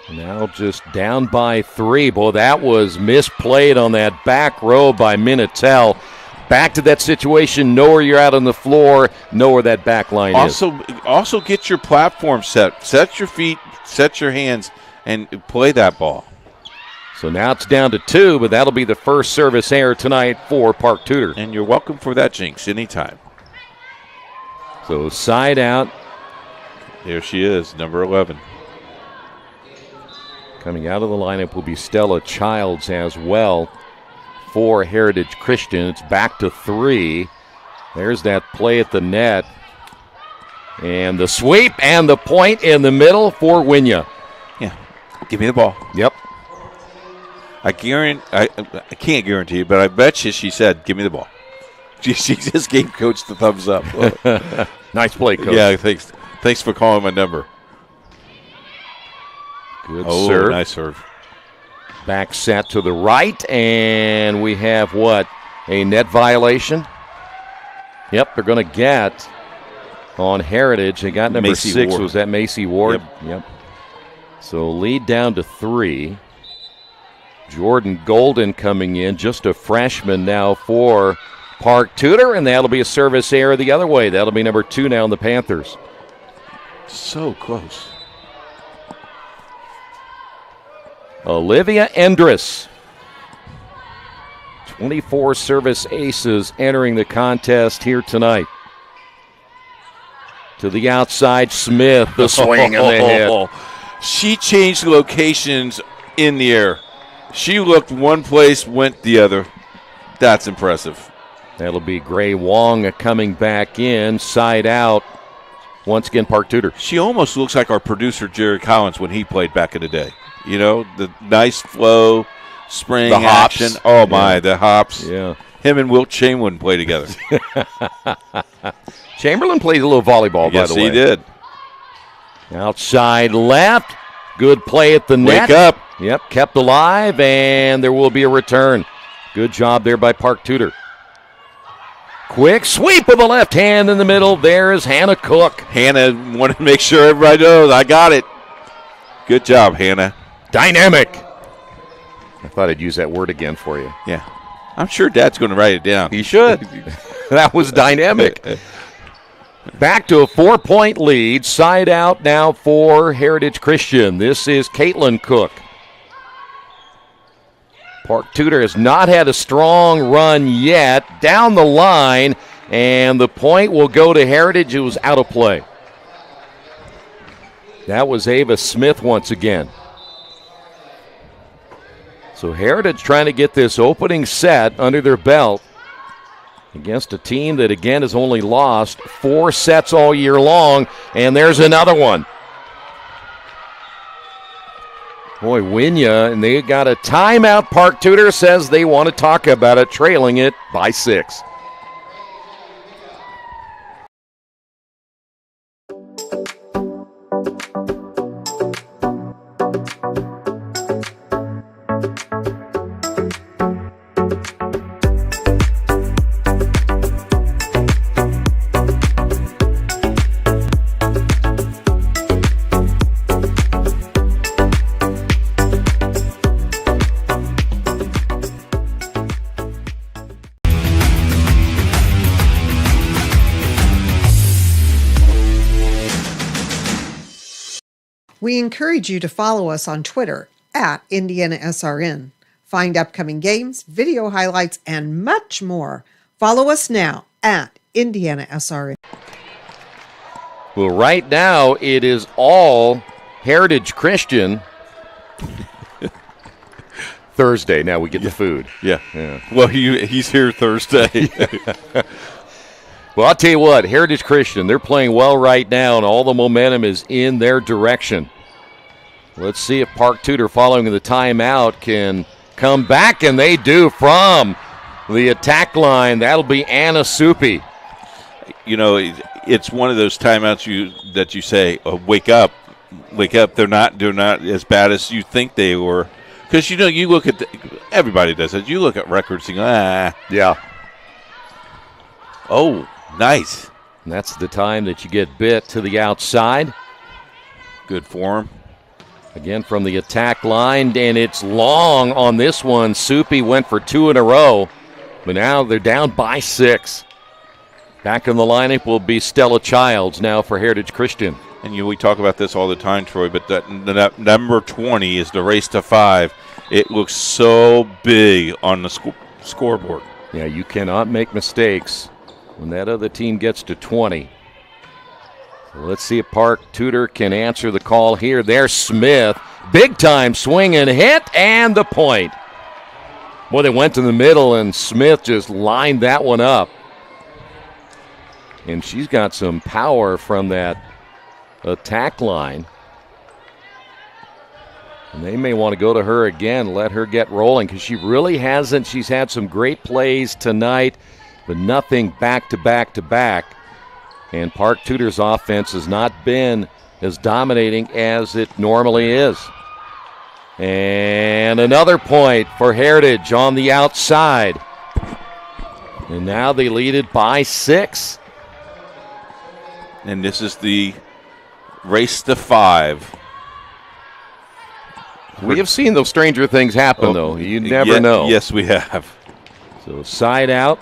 Now just down by 3. Boy, that was misplayed on that back row by Minitel. Back to that situation. Know where you're out on the floor. Know where that back line is. Also get your platform set. Set your feet, set your hands, and play that ball. So now it's down to 2, but that'll be the first service error tonight for Park Tudor. And you're welcome for that, Jinx, anytime. So side out. There she is, number 11. Coming out of the lineup will be Stella Childs as well for Heritage Christian. It's back to 3. There's that play at the net. And the sweep and the point in the middle for Winya. Yeah, give me the ball. Yep. I can't guarantee it, but I bet you she said, give me the ball. She just gave Coach the thumbs up. Nice play, Coach. Yeah, thanks for calling my number. Good serve. Nice serve. Back set to the right, and we have what? A net violation? Yep, they're going to get on Heritage. They got number Macy 6. Ward. Was that Macy Ward? Yep. So lead down to 3. Jordan Golden coming in, just a freshman now for Park Tudor, and that'll be a service error the other way. That'll be number 2 now in the Panthers. So close. Olivia Endress. 24 service aces entering the contest here tonight. To the outside, Smith, the swing and the hit. She changed locations in the air. She looked one place, went the other. That's impressive. That'll be Gray Wong coming back in, side out. Once again, Park Tudor. She almost looks like our producer, Jerry Collins, when he played back in the day. You know, the nice flow, spring the hops. action. Oh, my, the hops. Yeah. Him and Wilt Chamberlain play together. Chamberlain played a little volleyball, by the way. Yes, he did. Outside left. Good play at the net. Wake up. Yep, kept alive, and there will be a return. Good job there by Park Tudor. Quick sweep of the left hand in the middle. There's Hannah Cook. Hannah wanted to make sure everybody knows I got it. Good job, Hannah. Dynamic. I thought I'd use that word again for you. Yeah. I'm sure Dad's going to write it down. He should. That was dynamic. Back to a 4-point lead. Side out now for Heritage Christian. This is Caitlin Cook. Park Tudor has not had a strong run yet. Down the line, and the point will go to Heritage, who was out of play. That was Ava Smith once again. So Heritage trying to get this opening set under their belt against a team that, again, has only lost 4 sets all year long, and there's another one. Boy, Winya, and they got a timeout. Park Tudor says they want to talk about it, trailing it by 6. We encourage you to follow us on Twitter at IndianaSRN. Find upcoming games, video highlights, and much more. Follow us now at IndianaSRN. Well, right now it is all Heritage Christian. Thursday, now we get the food. Yeah. Well, he's here Thursday. Well, I'll tell you what, Heritage Christian, they're playing well right now, and all the momentum is in their direction. Let's see if Park Tudor, following the timeout, can come back, and they do from the attack line. That'll be Anna Suppi. You know, it's one of those timeouts that you say, oh, wake up. They're not as bad as you think they were. Because, you know, you look at everybody does it. You look at records and go, Yeah. Oh, nice. And that's the time that you get bit to the outside. Good form. Again from the attack line, and it's long on this one. Suppi went for 2 in a row, but now they're down by 6. Back in the lineup will be Stella Childs now for Heritage Christian. And we talk about this all the time, Troy, but that number 20 is the race to 5. It looks so big on the scoreboard. Yeah, you cannot make mistakes when that other team gets to 20. So let's see if Park Tudor can answer the call here. There's Smith. Big time swing and hit, and the point. Boy, they went to the middle, and Smith just lined that one up. And she's got some power from that attack line. And they may want to go to her again, let her get rolling, because she really hasn't. She's had some great plays tonight, but nothing back to back to back. And Park Tudor's offense has not been as dominating as it normally is. And another point for Heritage on the outside. And now they lead it by 6. And this is the race to 5. We have seen those stranger things happen, though. You never know. Yes, we have. So side out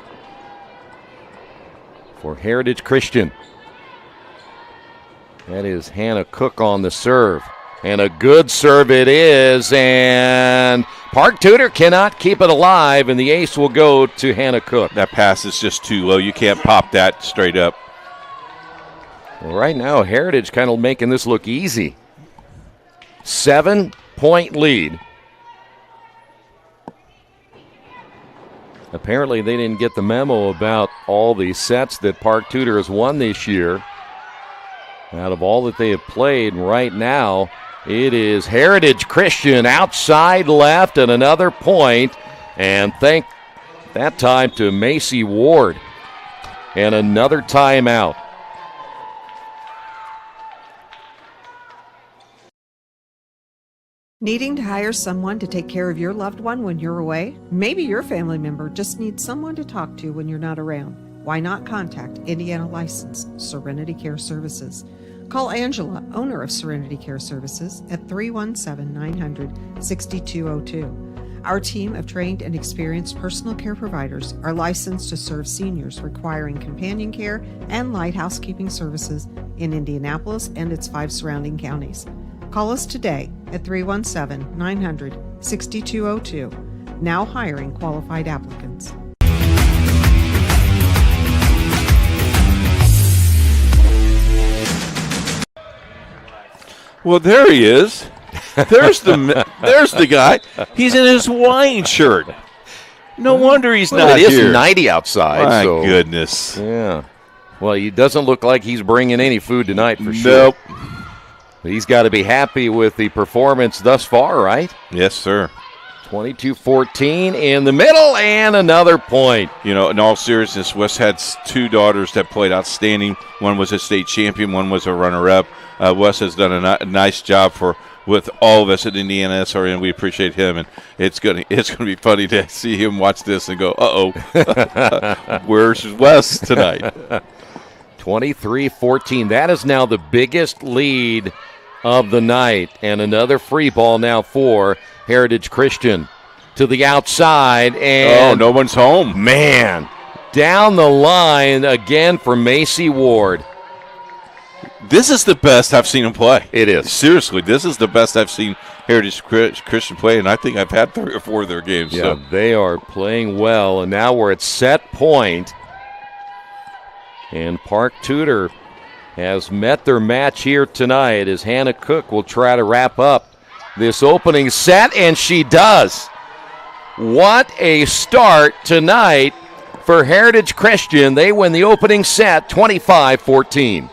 for Heritage Christian. That is Hannah Cook on the serve. And a good serve it is. And Park Tudor cannot keep it alive, and the ace will go to Hannah Cook. That pass is just too low. You can't pop that straight up. Well, right now, Heritage kind of making this look easy. 7-point lead. Apparently, they didn't get the memo about all the sets that Park Tudor has won this year. Out of all that they have played right now, it is Heritage Christian outside left and another point. And thank that time to Macy Ward. And another timeout. Needing to hire someone to take care of your loved one when you're away? Maybe your family member just needs someone to talk to when you're not around. Why not contact Indiana licensed Serenity Care Services? Call Angela, owner of Serenity Care Services, at 317-900-6202. Our team of trained and experienced personal care providers are licensed to serve seniors requiring companion care and light housekeeping services in Indianapolis and its 5 surrounding counties. Call us today at 317-900-6202. Now hiring qualified applicants. Well, there he is. There's the guy. He's in his Hawaiian shirt. No wonder he's not here. It is 90 outside. My so, goodness. Yeah. Well, he doesn't look like he's bringing any food tonight for sure. Nope. But he's got to be happy with the performance thus far, right? Yes, sir. 22-14 in the middle, and another point. You know, in all seriousness, Wes had 2 daughters that played outstanding. One was a state champion, one was a runner-up. Wes has done a nice job with all of us at IndianaSRN. We appreciate him, and it's gonna be funny to see him watch this and go, uh-oh, where's Wes tonight? 23-14. That is now the biggest lead of the night, and another free ball now for Heritage Christian to the outside, and no one's home. Man, down the line again for Macy Ward. This is the best I've seen them play. It is. Seriously, this is the best I've seen Heritage Christian play, and I think I've had 3 or 4 of their games. Yeah, so. they are playing well, and now we're at set point. And Park Tudor has met their match here tonight as Hannah Cook will try to wrap up this opening set, and she does. What a start tonight for Heritage Christian. They win the opening set 25-14.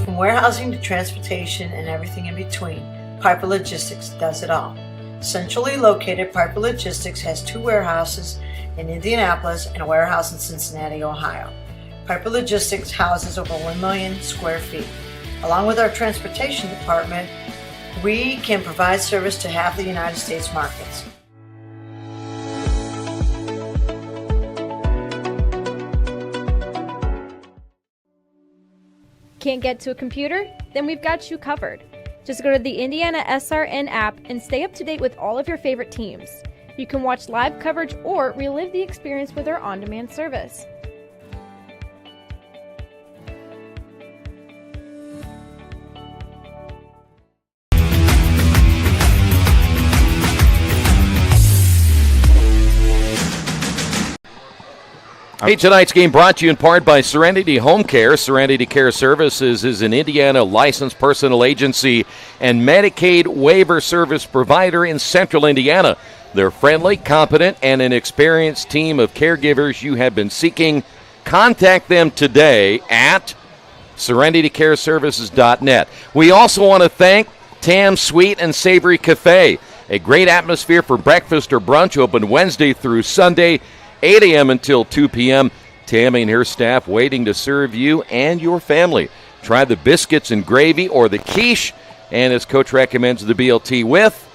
From warehousing to transportation and everything in between, Piper Logistics does it all. Centrally located, Piper Logistics has 2 warehouses in Indianapolis and a warehouse in Cincinnati, Ohio. Piper Logistics houses over 1 million square feet. Along with our transportation department, we can provide service to half the United States markets. Can't get to a computer? Then we've got you covered. Just go to the IndianaSRN app and stay up to date with all of your favorite teams. You can watch live coverage or relive the experience with our on-demand service. Hey, tonight's game brought to you in part by Serenity Home Care. Serenity Care Services is an Indiana licensed personal agency and Medicaid waiver service provider in central Indiana. They're friendly, competent, and an experienced team of caregivers you have been seeking. Contact them today at serenitycareservices.net. We also want to thank Tam's Sweet and Savory Cafe, a great atmosphere for breakfast or brunch, open Wednesday through Sunday, 8 a.m. until 2 p.m. Tammy and her staff waiting to serve you and your family. Try the biscuits and gravy or the quiche, and as Coach recommends, the BLT with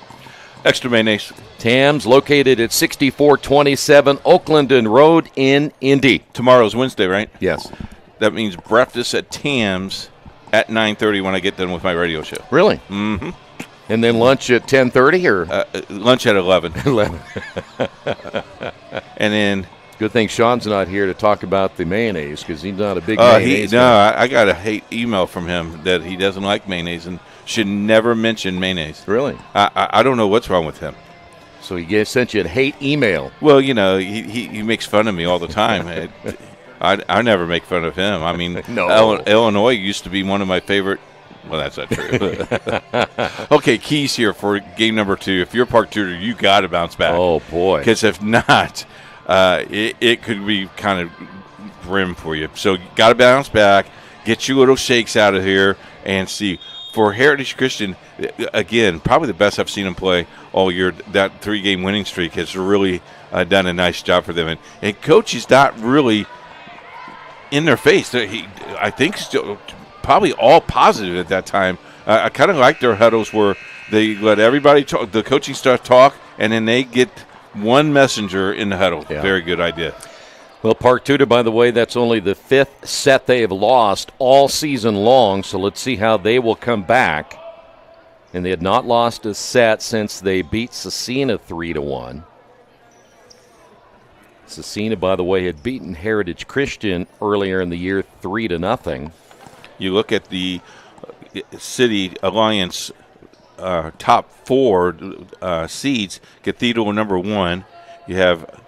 extra mayonnaise. Tam's located at 6427 Oaklandon Road in Indy. Tomorrow's Wednesday, right? Yes. That means breakfast at Tam's at 9:30 when I get done with my radio show. Really? Mm-hmm. And then lunch at 10:30 or? Lunch at 11. 11. And then. Good thing Sean's not here to talk about the mayonnaise because he's not a big mayonnaise guy. I got a hate email from him that he doesn't like mayonnaise and should never mention mayonnaise. Really? I don't know what's wrong with him. So he sent you a hate email. Well, you know, he makes fun of me all the time. I never make fun of him. I mean, no. Illinois used to be one of my favorite. Well, that's not true. Okay, keys here for game number 2. If you're Park Tudor, you got to bounce back. Oh, boy. Because if not, it could be kind of grim for you. So you got to bounce back, get your little shakes out of here, and see. For Heritage Christian, again, probably the best I've seen them play all year. That 3-game winning streak has really done a nice job for them. And Coach is not really in their face. I think still probably all positive at that time. I kind of like their huddles where they let everybody talk, the coaching staff talk, and then they get one messenger in the huddle. Yeah. Very good idea. Well, Park Tudor, by the way, that's only the 5th set they have lost all season long, so let's see how they will come back. And they had not lost a set since they beat Cecina 3-1. Cecina, by the way, had beaten Heritage Christian earlier in the year 3-0. You look at the City Alliance top 4 seeds, Cathedral number 1. You have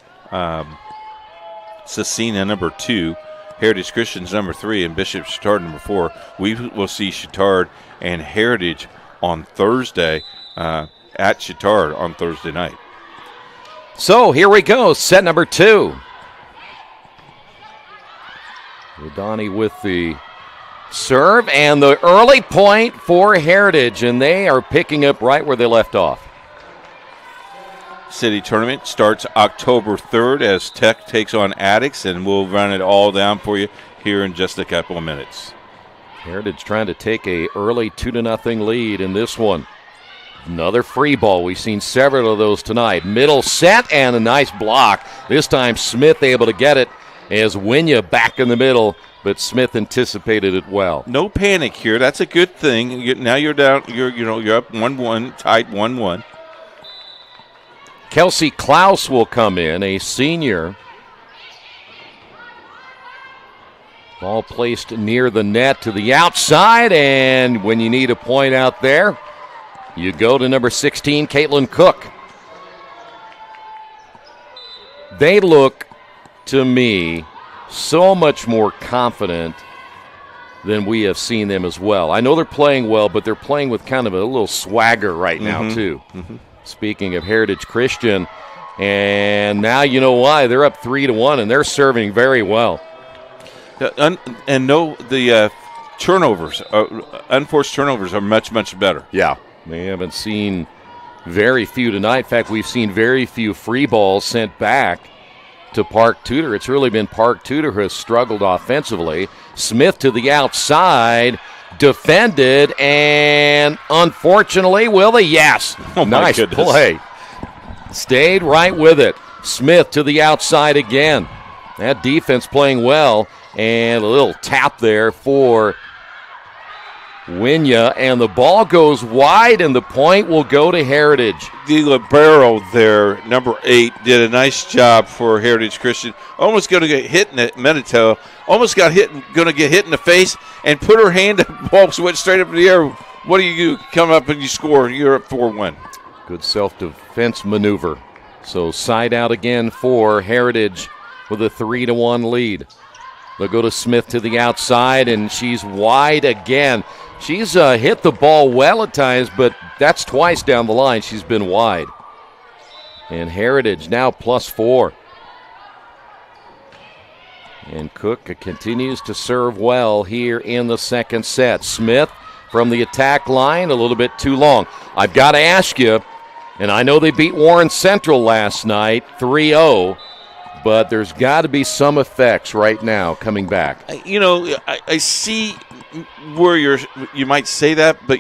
Cecina number 2, Heritage Christians number 3, and Bishop Chittard number 4. We will see Chittard and Heritage on Thursday at Chittard on Thursday night. So here we go, set number 2. Rodani with the serve and the early point for Heritage, and they are picking up right where they left off. City tournament starts October 3rd as Tech takes on Addicts, and we'll run it all down for you here in just a couple of minutes. Heritage trying to take a early 2-0 lead in this one. Another free ball. We've seen several of those tonight. Middle set and a nice block. This time Smith able to get it as Winya back in the middle, but Smith anticipated it well. No panic here. That's a good thing. Now you're down. You're up 1-1, tied 1-1. Kelsey Klaus will come in, a senior Ball placed near the net to the outside, and when you need a point out there, you go to number 16, Caitlin Cook. They look, to me, so much more confident than we have seen them as well. I know they're playing well, but they're playing with kind of a little swagger right now, too. Speaking of Heritage Christian, and now you know why. They're up 3-1, and they're serving very well. The turnovers, unforced turnovers are much, much better. Yeah. We haven't seen very few tonight. In fact, we've seen very few free balls sent back to Park Tudor. It's really been Park Tudor who has struggled offensively. Smith to the outside, defended, and unfortunately, yes. Oh, nice play. Stayed right with it. Smith to the outside again. That defense playing well, and a little tap there for Winya, and the ball goes wide, and the point will go to Heritage. The libero there, number 8, did a nice job for Heritage Christian. Almost going to get hit in the Menito. Almost going to get hit in the face, and put her hand up, ball went straight up in the air. What do? Come up and you score. You're up 4-1. Good self-defense maneuver. So side out again for Heritage with a 3-1 lead. They'll go to Smith to the outside, and she's wide again. She's hit the ball well at times, but that's twice down the line she's been wide. And Heritage now +4. And Cook continues to serve well here in the second set. Smith from the attack line, a little bit too long. I've got to ask you, and I know they beat Warren Central last night, 3-0, but there's got to be some effects right now coming back. I see where you might say that, but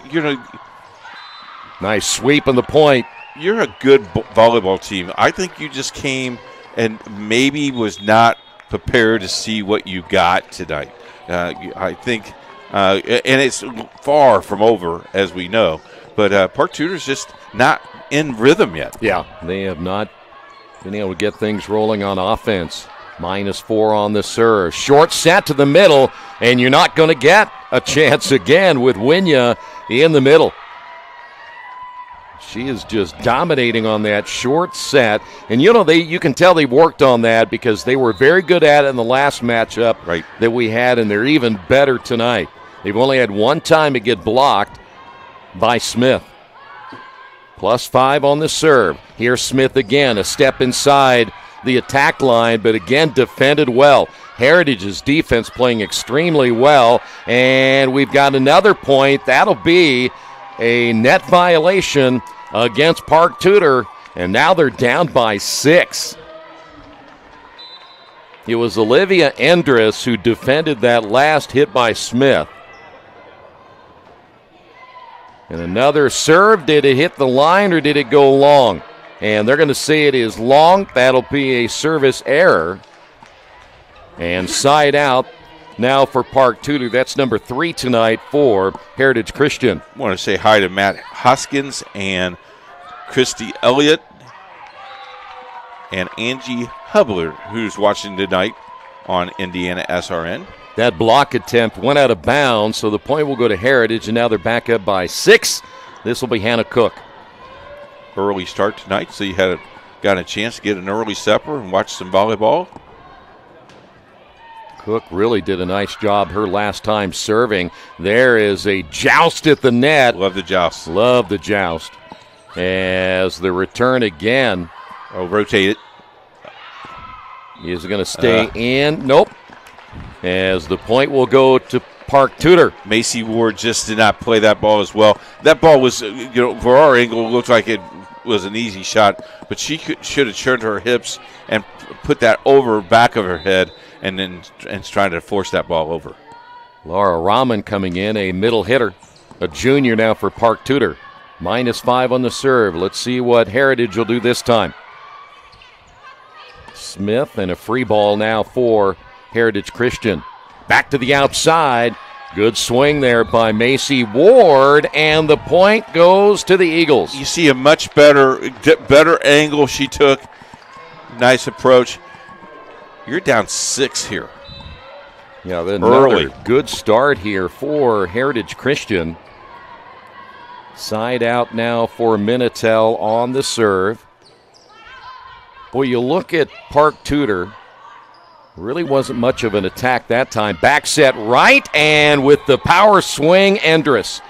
nice sweep on the point. You're a good volleyball team. I think you just came and maybe was not prepared to see what you got tonight. I think, and it's far from over, as we know, but Park Tudor's just not in rhythm yet. Yeah, they have not been able to get things rolling on offense. -4 on the serve. Short set to the middle, and you're not going to get a chance again with Winya in the middle. She is just dominating on that short set. And, you can tell they worked on that because they were very good at it in the last matchup that we had, and they're even better tonight. They've only had one time to get blocked by Smith. +5 on the serve. Here's Smith again, a step inside the attack line, but again defended well. Heritage's defense playing extremely well, and we've got another point. That'll be a net violation against Park Tudor, and now they're down by 6. It was Olivia Endress who defended that last hit by Smith. And another serve. Did it hit the line or did it go long? And they're going to say it is long. That'll be a service error. And side out now for Park Tudor. That's number 3 tonight for Heritage Christian. I want to say hi to Matt Hoskins and Christy Elliott and Angie Hubler, who's watching tonight on IndianaSRN. That block attempt went out of bounds, so the point will go to Heritage, and now they're back up by 6. This will be Hannah Cook. Early start tonight, so you got a chance to get an early supper and watch some volleyball. Cook really did a nice job her last time serving. There is a joust at the net. Love the joust. Love the joust. As the return again. Rotate it. Is it going to stay in? Nope. As the point will go to Park Tudor. Macy Ward just did not play that ball as well. That ball was, for our angle, looked like it was an easy shot, but she should have turned her hips and put that over back of her head and trying to force that ball over. Laura Rahman coming in, a middle hitter, a junior now for Park Tudor. -5 on the serve. Let's see what Heritage will do this time. Smith and a free ball now for Heritage Christian. Back to the outside. Good swing there by Macy Ward, and the point goes to the Eagles. You see a much better angle she took. Nice approach. You're down 6 here. Yeah, then early. Another good start here for Heritage Christian. Side out now for Minitel on the serve. Boy, you look at Park Tudor. Really wasn't much of an attack that time. Back set right, and with the power swing, Endress.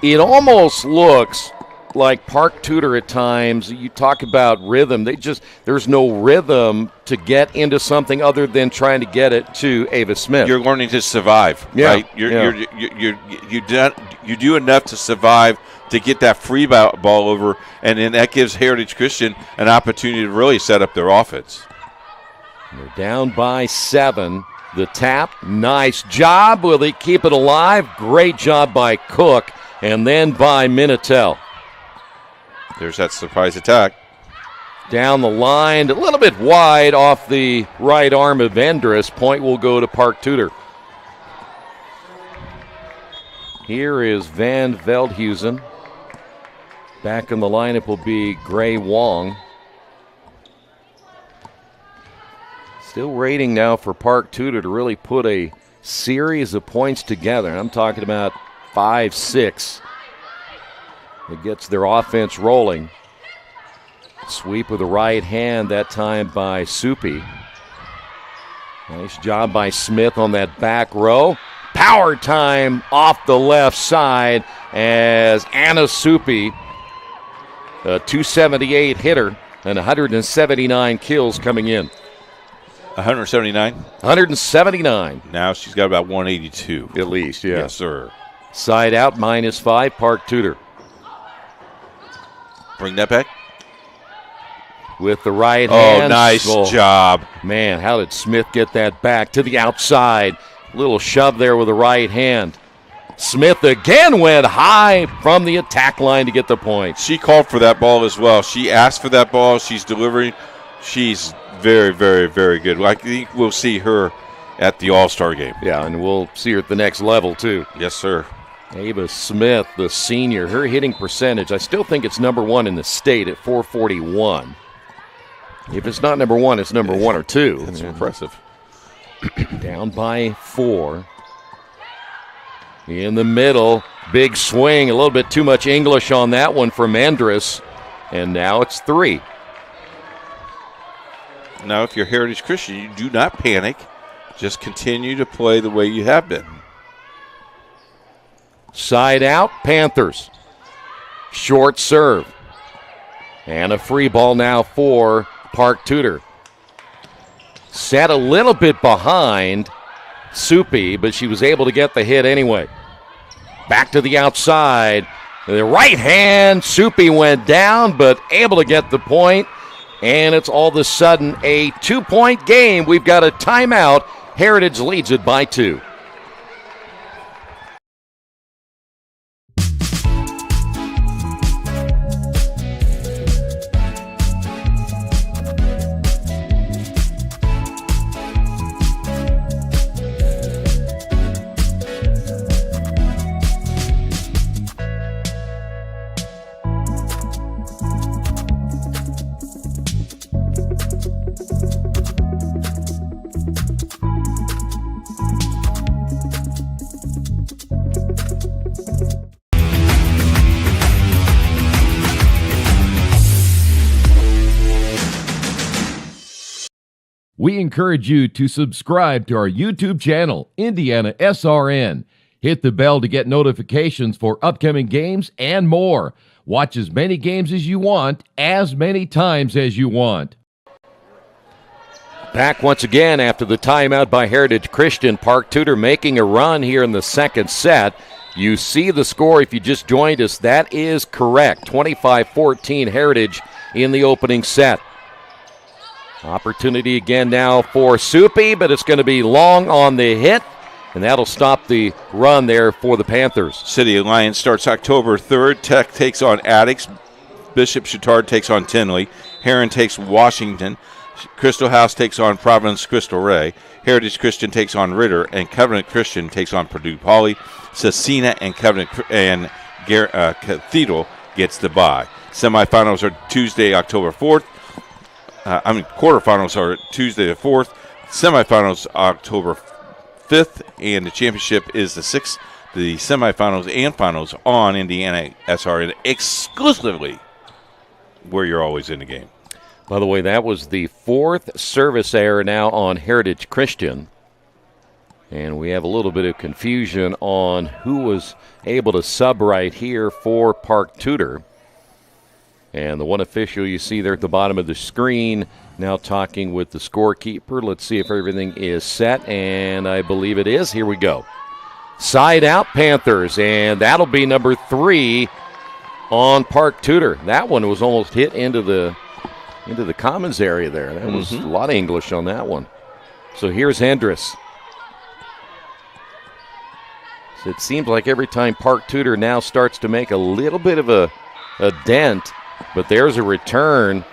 It almost looks like Park Tudor at times. You talk about rhythm. There's no rhythm to get into something other than trying to get it to Ava Smith. You're learning to survive, right? You do enough to survive to get that free ball over, and then that gives Heritage Christian an opportunity to really set up their offense. They're down by 7. The tap, nice job. Will they keep it alive? Great job by Cook, and then by Minitel. There's that surprise attack. Down the line, a little bit wide off the right arm of Endress. Point will go to Park Tudor. Here is Van Veldhuizen. Back in the lineup will be Gray Wong. Still waiting now for Park Tudor to really put a series of points together. And I'm talking about 5, 6. It gets their offense rolling. Sweep with the right hand, that time by Soupy. Nice job by Smith on that back row. Power time off the left side as Anna Soupy, a 278 hitter and 179 kills coming in. 179? 179. Now she's got about 182. At least, yeah. Yes, sir. Side out, -5, Park Tudor. Bring that back. With the right hand. Oh, nice job. Man, how did Smith get that back to the outside? Little shove there with the right hand. Smith again went high from the attack line to get the point. She called for that ball as well. She asked for that ball. She's delivering. She's very, very, very good. I think we'll see her at the All-Star game. Yeah, and we'll see her at the next level, too. Yes, sir. Ava Smith, the senior, her hitting percentage, I still think it's number 1 in the state at .441. If it's not number 1, it's number 1 or 2. That's impressive. Down by 4. In the middle, big swing, a little bit too much English on that one from Endress, and now it's 3. Now, if you're Heritage Christian, you do not panic. Just continue to play the way you have been. Side out, Panthers. Short serve. And a free ball now for Park Tudor. Set a little bit behind Soupy, but she was able to get the hit anyway. Back to the outside. The right hand, Soupy went down, but able to get the point. And it's all of a sudden a 2-point game. We've got a timeout. Heritage leads it by 2. We encourage you to subscribe to our YouTube channel, IndianaSRN. Hit the bell to get notifications for upcoming games and more. Watch as many games as you want, as many times as you want. Back once again after the timeout by Heritage Christian. Park Tudor making a run here in the second set. You see the score if you just joined us. That is correct. 25-14 Heritage in the opening set. Opportunity again now for Soupy, but it's going to be long on the hit, and that'll stop the run there for the Panthers. City Alliance starts October 3rd. Tech takes on Addicts. Bishop Chatard takes on Tinley. Heron takes Washington. Crystal House takes on Providence Crystal Ray. Heritage Christian takes on Ritter, and Covenant Christian takes on Purdue Poly. Cecina and Covenant and Cathedral gets the bye. Semifinals are Tuesday, October 4th. Quarterfinals are Tuesday the 4th. Semifinals October 5th, and the championship is the 6th. The semifinals and finals on IndianaSRN exclusively where you're always in the game. By the way, that was the 4th service error now on Heritage Christian. And we have a little bit of confusion on who was able to sub right here for Park Tudor. And the one official you see there at the bottom of the screen now talking with the scorekeeper. Let's see if everything is set, and I believe it is. Here we go. Side out Panthers, and that'll be number 3 on Park Tudor. That one was almost hit into the commons area there. That was a lot of English on that one. So here's Hendricks. So it seems like every time Park Tudor now starts to make a little bit of a dent, but there's a return.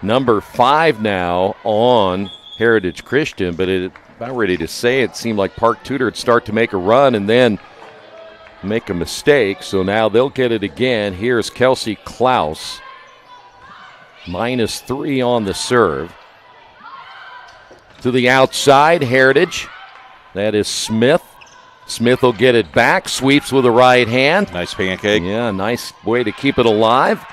Number 5 now on Heritage Christian, but about ready to say it seemed like Park Tudor would start to make a run and then make a mistake. So now they'll get it again. Here's Kelsey Klaus. -3 on the serve. To the outside, Heritage. That is Smith. Smith will get it back. Sweeps with the right hand. Nice pancake. Yeah, nice way to keep it alive.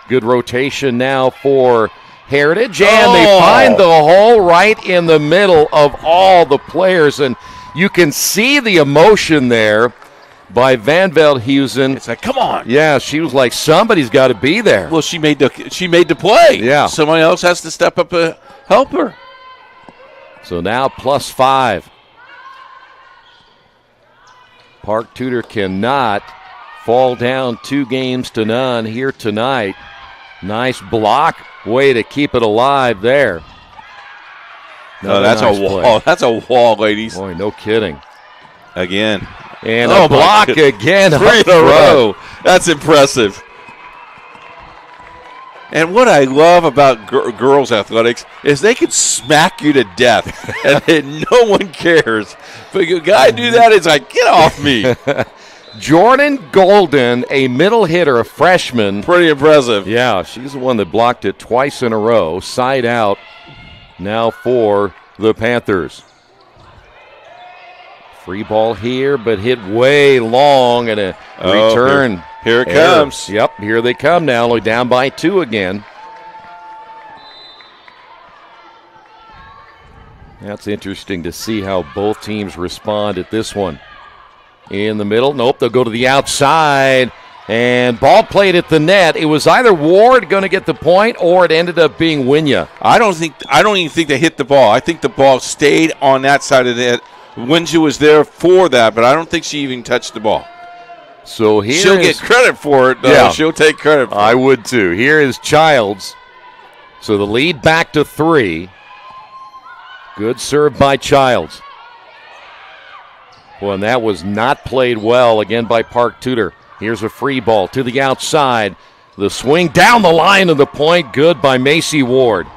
Good rotation now for Heritage, and they find the hole right in the middle of all the players, and you can see the emotion there by Van Veldhuizen. It's like, come on. Yeah, she was like, somebody's got to be there. Well, she made the play. Yeah. Somebody else has to step up and help her. So now +5. Park Tudor cannot fall down 2-0 here tonight. Nice block. Way to keep it alive there. No, that's nice a wall. Play. That's a wall, ladies. Boy, no kidding. Again. And a block again. 3 in a row. That's impressive. And what I love about girls athletics is they can smack you to death, and no one cares. But a guy do that, it's like, get off me. Jordan Golden, a middle hitter, a freshman. Pretty impressive. Yeah, she's the one that blocked it twice in a row. Side out now for the Panthers. Free ball here, but hit way long, and a return. Here it comes. Yep, here they come now. Only down by 2 again. That's interesting to see how both teams respond at this one. In the middle. Nope, they'll go to the outside. And ball played at the net. It was either Ward going to get the point, or it ended up being Winya. I don't even think they hit the ball. I think the ball stayed on that side of the net. Winya was there for that, but I don't think she even touched the ball. So here she'll get credit for it, though. Yeah. She'll take credit for it. I would too. Here is Childs. So the lead back to 3. Good serve by Childs. Well, and that was not played well again by Park Tudor. Here's a free ball to the outside. The swing down the line of the point. Good by Macy Ward.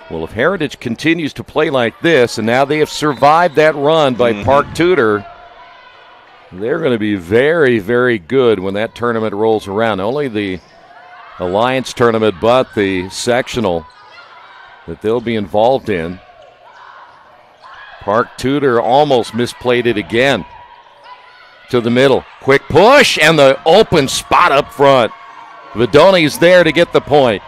Well, if Heritage continues to play like this, and now they have survived that run by Park Tudor, they're going to be very, very good when that tournament rolls around. Not only the Alliance tournament, but the sectional that they'll be involved in. Park Tudor almost misplayed it again. To the middle. Quick push, and the open spot up front. Vidoni's there to get the point.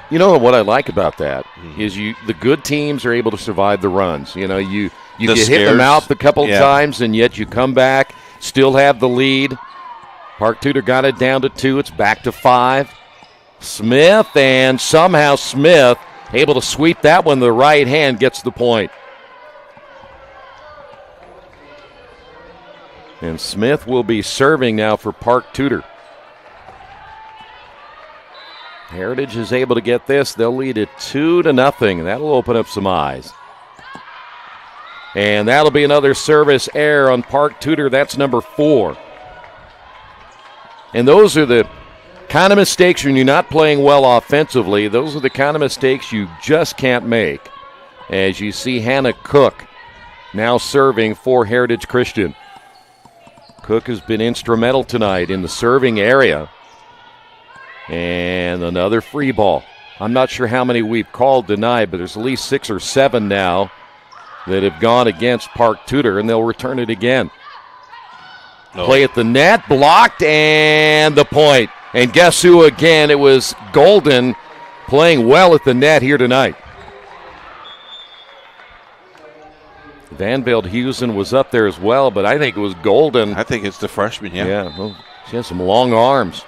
You know what I like about that is the good teams are able to survive the runs. You know, you get hit in the mouth a couple times, and yet you come back, still have the lead. Park Tudor got it down to 2. It's back to 5. Smith, and somehow Smith able to sweep that one. The right hand gets the point. And Smith will be serving now for Park Tudor. Heritage is able to get this. They'll lead it 2-0. That'll open up some eyes. And that'll be another service error on Park Tudor. That's number 4. And those are the kind of mistakes when you're not playing well offensively. Those are the kind of mistakes you just can't make. As you see Hannah Cook now serving for Heritage Christian. Cook has been instrumental tonight in the serving area. And another free ball. I'm not sure how many we've called tonight, but there's at least 6 or 7 now that have gone against Park Tudor, and they'll return it again. No. Play at the net, blocked, and the point. And guess who again? It was Golden playing well at the net here tonight. Van Veldhuizen was up there as well, but I think it was Golden. I think it's the freshman, yeah. Yeah, well, she has some long arms.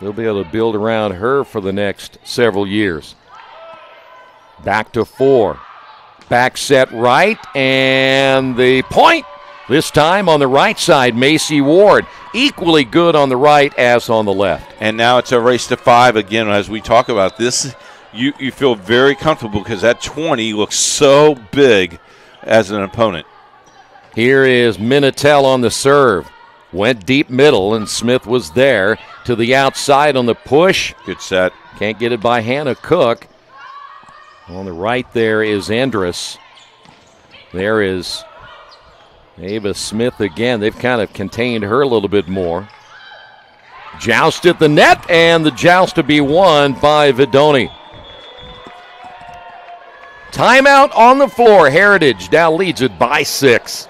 They'll be able to build around her for the next several years. Back to 4. Back set right, and the point. This time on the right side, Macy Ward. Equally good on the right as on the left. And now it's a race to 5 again. As we talk about this, you feel very comfortable because that 20 looks so big as an opponent. Here is Minitel on the serve. Went deep middle, and Smith was there to the outside on the push. Good set. Can't get it by Hannah Cook. On the right there is Endress. There is Ava Smith again. They've kind of contained her a little bit more. Joust at the net, and the joust to be won by Vidoni. Timeout on the floor. Heritage now leads it by 6.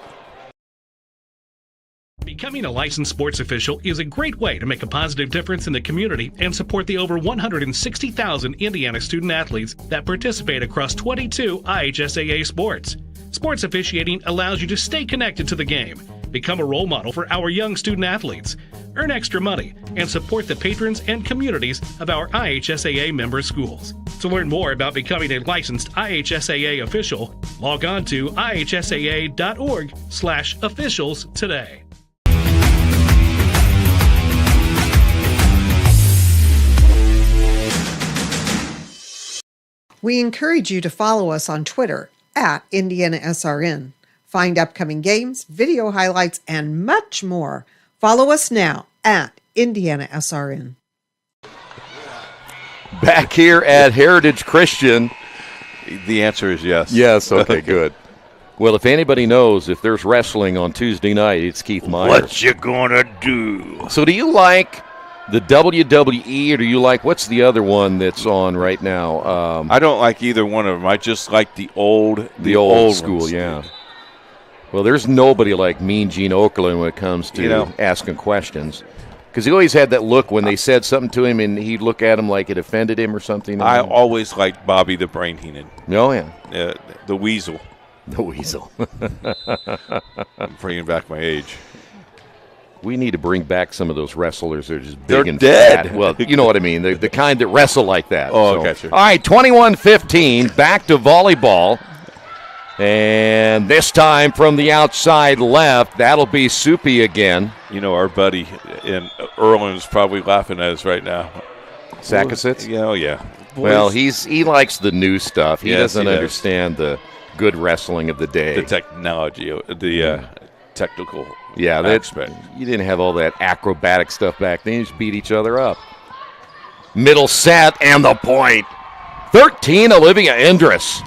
Becoming a licensed sports official is a great way to make a positive difference in the community and support the over 160,000 Indiana student athletes that participate across 22 IHSAA sports. Sports officiating allows you to stay connected to the game, become a role model for our young student athletes, earn extra money, and support the patrons and communities of our IHSAA member schools. To learn more about becoming a licensed IHSAA official, log on to ihsaa.org/officials today. We encourage you to follow us on Twitter at IndianaSRN. Find upcoming games, video highlights, and much more. Follow us now at IndianaSRN. Back here at Heritage Christian. The answer is yes. Yes, okay, good. Well, if anybody knows if there's wrestling on Tuesday night, it's Keith Myers. What you gonna do? So do you like the WWE, or do you like, what's the other one that's on right now? I don't like either one of them. I just like the old school, ones. yeah. Well, there's nobody like Mean Gene Okerlund when it comes to asking questions. Because he always had that look when they said something to him, and he'd look at him like it offended him or something. I always liked Bobby the Brain Heenan. Oh, yeah. The Weasel. The Weasel. I'm bringing back my age. We need to bring back some of those wrestlers that are just big and dead. fat. Well, you know what I mean. The kind that wrestle like that. Oh, gotcha. All right, 21-15, back to volleyball. And this time from the outside left, that'll be Soupy again. You know, our buddy in Erlen is probably laughing at us right now. Sackasitz? Oh, yeah. Boys. Well, he likes the new stuff. He doesn't does. understand the good wrestling of the day. The technology, the technical aspect. You didn't have all that acrobatic stuff back then. You just beat each other up. Middle set and the point. 13, Olivia Endress.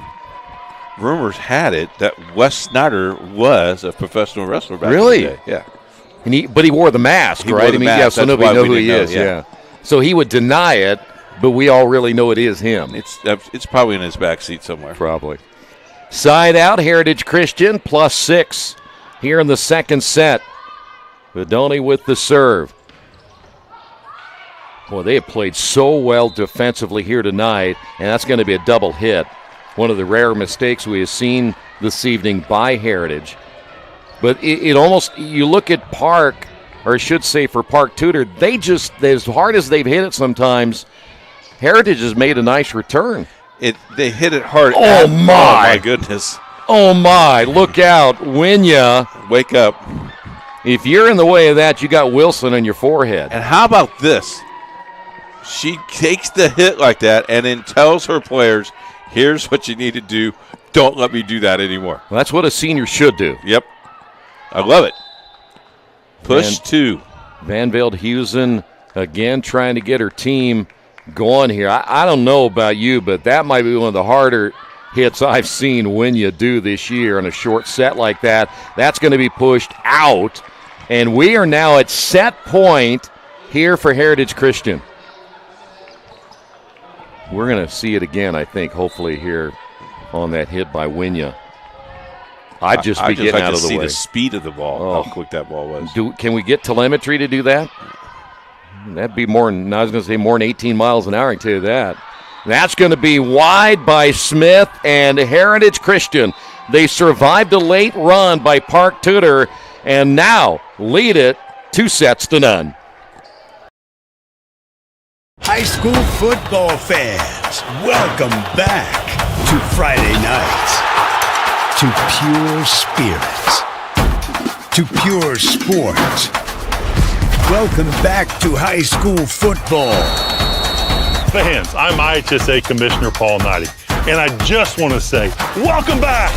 Rumors had it that Wes Snyder was a professional wrestler back in the day. Yeah. But he wore the mask, right? So nobody knows who he is. Yeah. So he would deny it, but we all really know it is him. It's probably in his back seat somewhere. Probably. Side out, Heritage Christian, +6 here in the second set. Vidoni with the serve. Boy, they have played so well defensively here tonight, and that's going to be a double hit. One of the rare mistakes we have seen this evening by Heritage. But it almost, you look at Park, or I should say for Park Tudor, they just, as hard as they've hit it sometimes, Heritage has made a nice return. They hit it hard. Oh, my. Oh, my goodness. Oh, my. Look out. Winya. Wake up. If you're in the way of that, you got Wilson on your forehead. And how about this? She takes the hit like that and then tells her players, here's what you need to do. Don't let me do that anymore. Well, that's what a senior should do. Yep. I love it. Push 2. Van Veldhuizen again trying to get her team going here. I don't know about you, but that might be one of the harder hits I've seen Winya do this year in a short set like that. That's going to be pushed out, and we are now at set point here for Heritage Christian. We're going to see it again, I think, hopefully here on that hit by Winya. I'd just be getting out of the way. See the speed of the ball, how quick that ball was. Can we get telemetry to do that? That'd be more than, I was going to say more than 18 miles an hour, I can tell you that. That's going to be wide by Smith and Heritage Christian. They survived a late run by Park Tudor and now lead it 2-0. High school football fans, welcome back to Friday nights, to pure spirits, to pure sports. Welcome back to high school football. Fans, I'm IHSAA Commissioner Paul Knighty, and I just want to say, welcome back!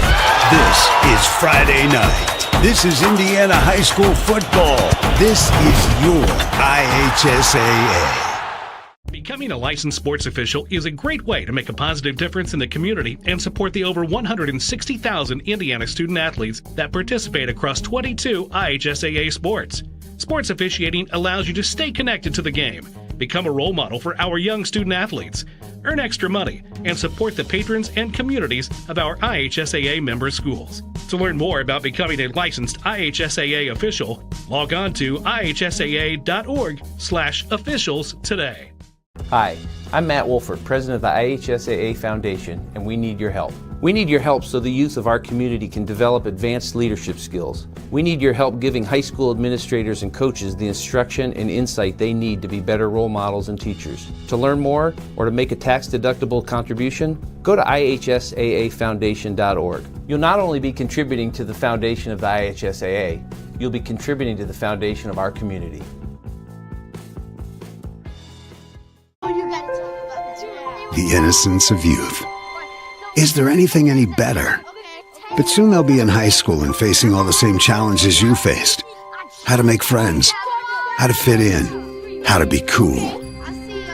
This is Friday night. This is Indiana high school football. This is your IHSAA. Becoming a licensed sports official is a great way to make a positive difference in the community and support the over 160,000 Indiana student athletes that participate across 22 IHSAA sports. Sports officiating allows you to stay connected to the game, become a role model for our young student athletes, earn extra money, and support the patrons and communities of our IHSAA member schools. To learn more about becoming a licensed IHSAA official, log on to ihsaa.org/officials today. Hi, I'm Matt Wolford, president of the IHSAA Foundation, and we need your help. We need your help so the youth of our community can develop advanced leadership skills. We need your help giving high school administrators and coaches the instruction and insight they need to be better role models and teachers. To learn more or to make a tax-deductible contribution, go to IHSAAfoundation.org. You'll not only be contributing to the foundation of the IHSAA, you'll be contributing to the foundation of our community. The innocence of youth. Is there anything any better? But soon they'll be in high school and facing all the same challenges you faced. How to make friends, how to fit in, how to be cool.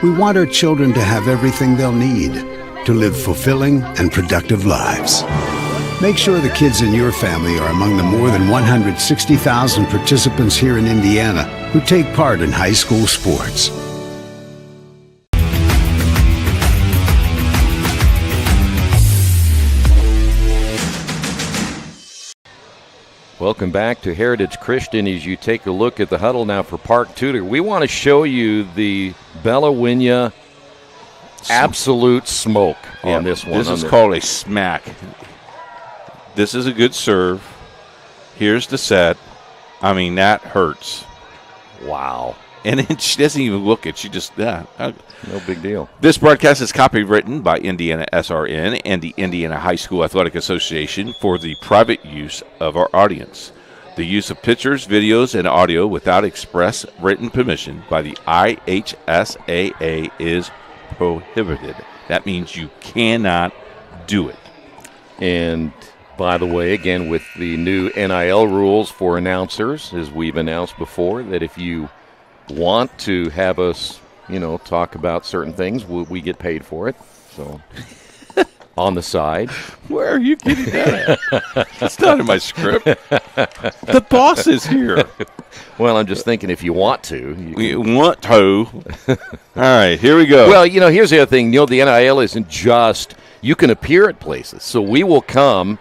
We want our children to have everything they'll need to live fulfilling and productive lives. Make sure the kids in your family are among the more than 160,000 participants here in Indiana who take part in high school sports. Welcome back to Heritage Christian as you take a look at the huddle now for Park Tudor. We want to show you the Bella Winya absolute smoke on this one. This is called a smack. This is a good serve. Here's the set. I mean, that hurts. Wow. And then she doesn't even look at it. She just, no big deal. This broadcast is copywritten by IndianaSRN and the Indiana High School Athletic Association for the private use of our audience. The use of pictures, videos, and audio without express written permission by the IHSAA is prohibited. That means you cannot do it. And by the way, again, with the new NIL rules for announcers, as we've announced before, that if you want to have us, talk about certain things, we get paid for it. So, on the side. Where are you getting that at? It's not in my script. The boss is here. Well, I'm just thinking if you want to. You want to. All right, here we go. Well, here's the other thing. The NIL isn't just, you can appear at places. So we will come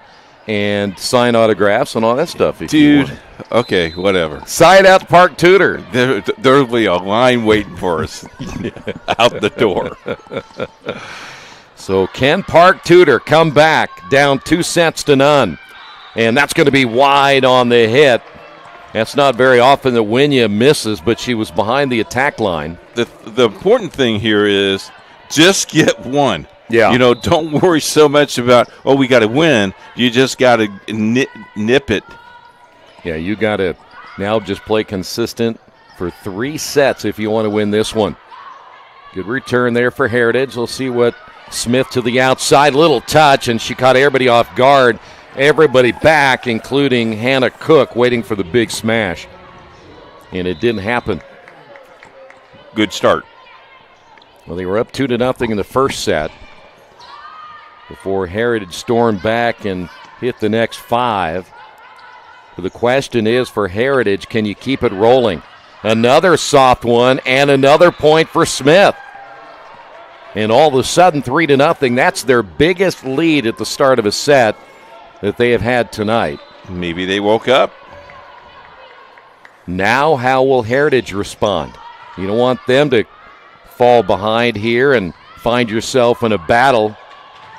and sign autographs and all that stuff. Dude, okay, whatever. Sign out Park Tudor. There'll be a line waiting for us out the door. So can Park Tudor come back down 2-0? And that's going to be wide on the hit. That's not very often that Winya misses, but she was behind the attack line. The important thing here is just get one. Yeah. Don't worry so much about, we got to win. You just got to nip it. Yeah, you got to now just play consistent for 3 sets if you want to win this one. Good return there for Heritage. We'll see what Smith to the outside. Little touch, and she caught everybody off guard. Everybody back, including Hannah Cook, waiting for the big smash. And it didn't happen. Good start. Well, they were up 2-0 in the first set. before Heritage stormed back and hit the next 5. But the question is for Heritage, can you keep it rolling? Another soft one and another point for Smith. And all of a sudden, 3-0. That's their biggest lead at the start of a set that they have had tonight. Maybe they woke up. Now how will Heritage respond? You don't want them to fall behind here and find yourself in a battle.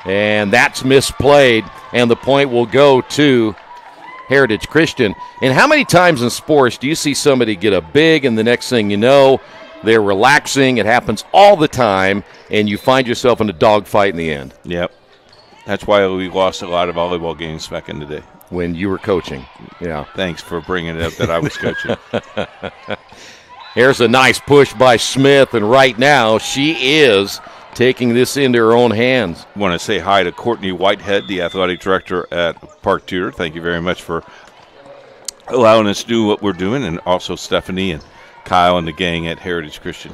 And that's misplayed, and the point will go to Heritage Christian. And how many times in sports do you see somebody get a big and the next thing you know, they're relaxing? It happens all the time, and you find yourself in a dogfight in the end. Yep. That's why we lost a lot of volleyball games back in the day. When you were coaching. Yeah. Thanks for bringing it up that I was coaching. Here's a nice push by Smith, and right now she is taking this into her own hands. I want to say hi to Courtney Whitehead, the athletic director at Park Tudor. Thank you very much for allowing us to do what we're doing, and also Stephanie and Kyle and the gang at Heritage Christian.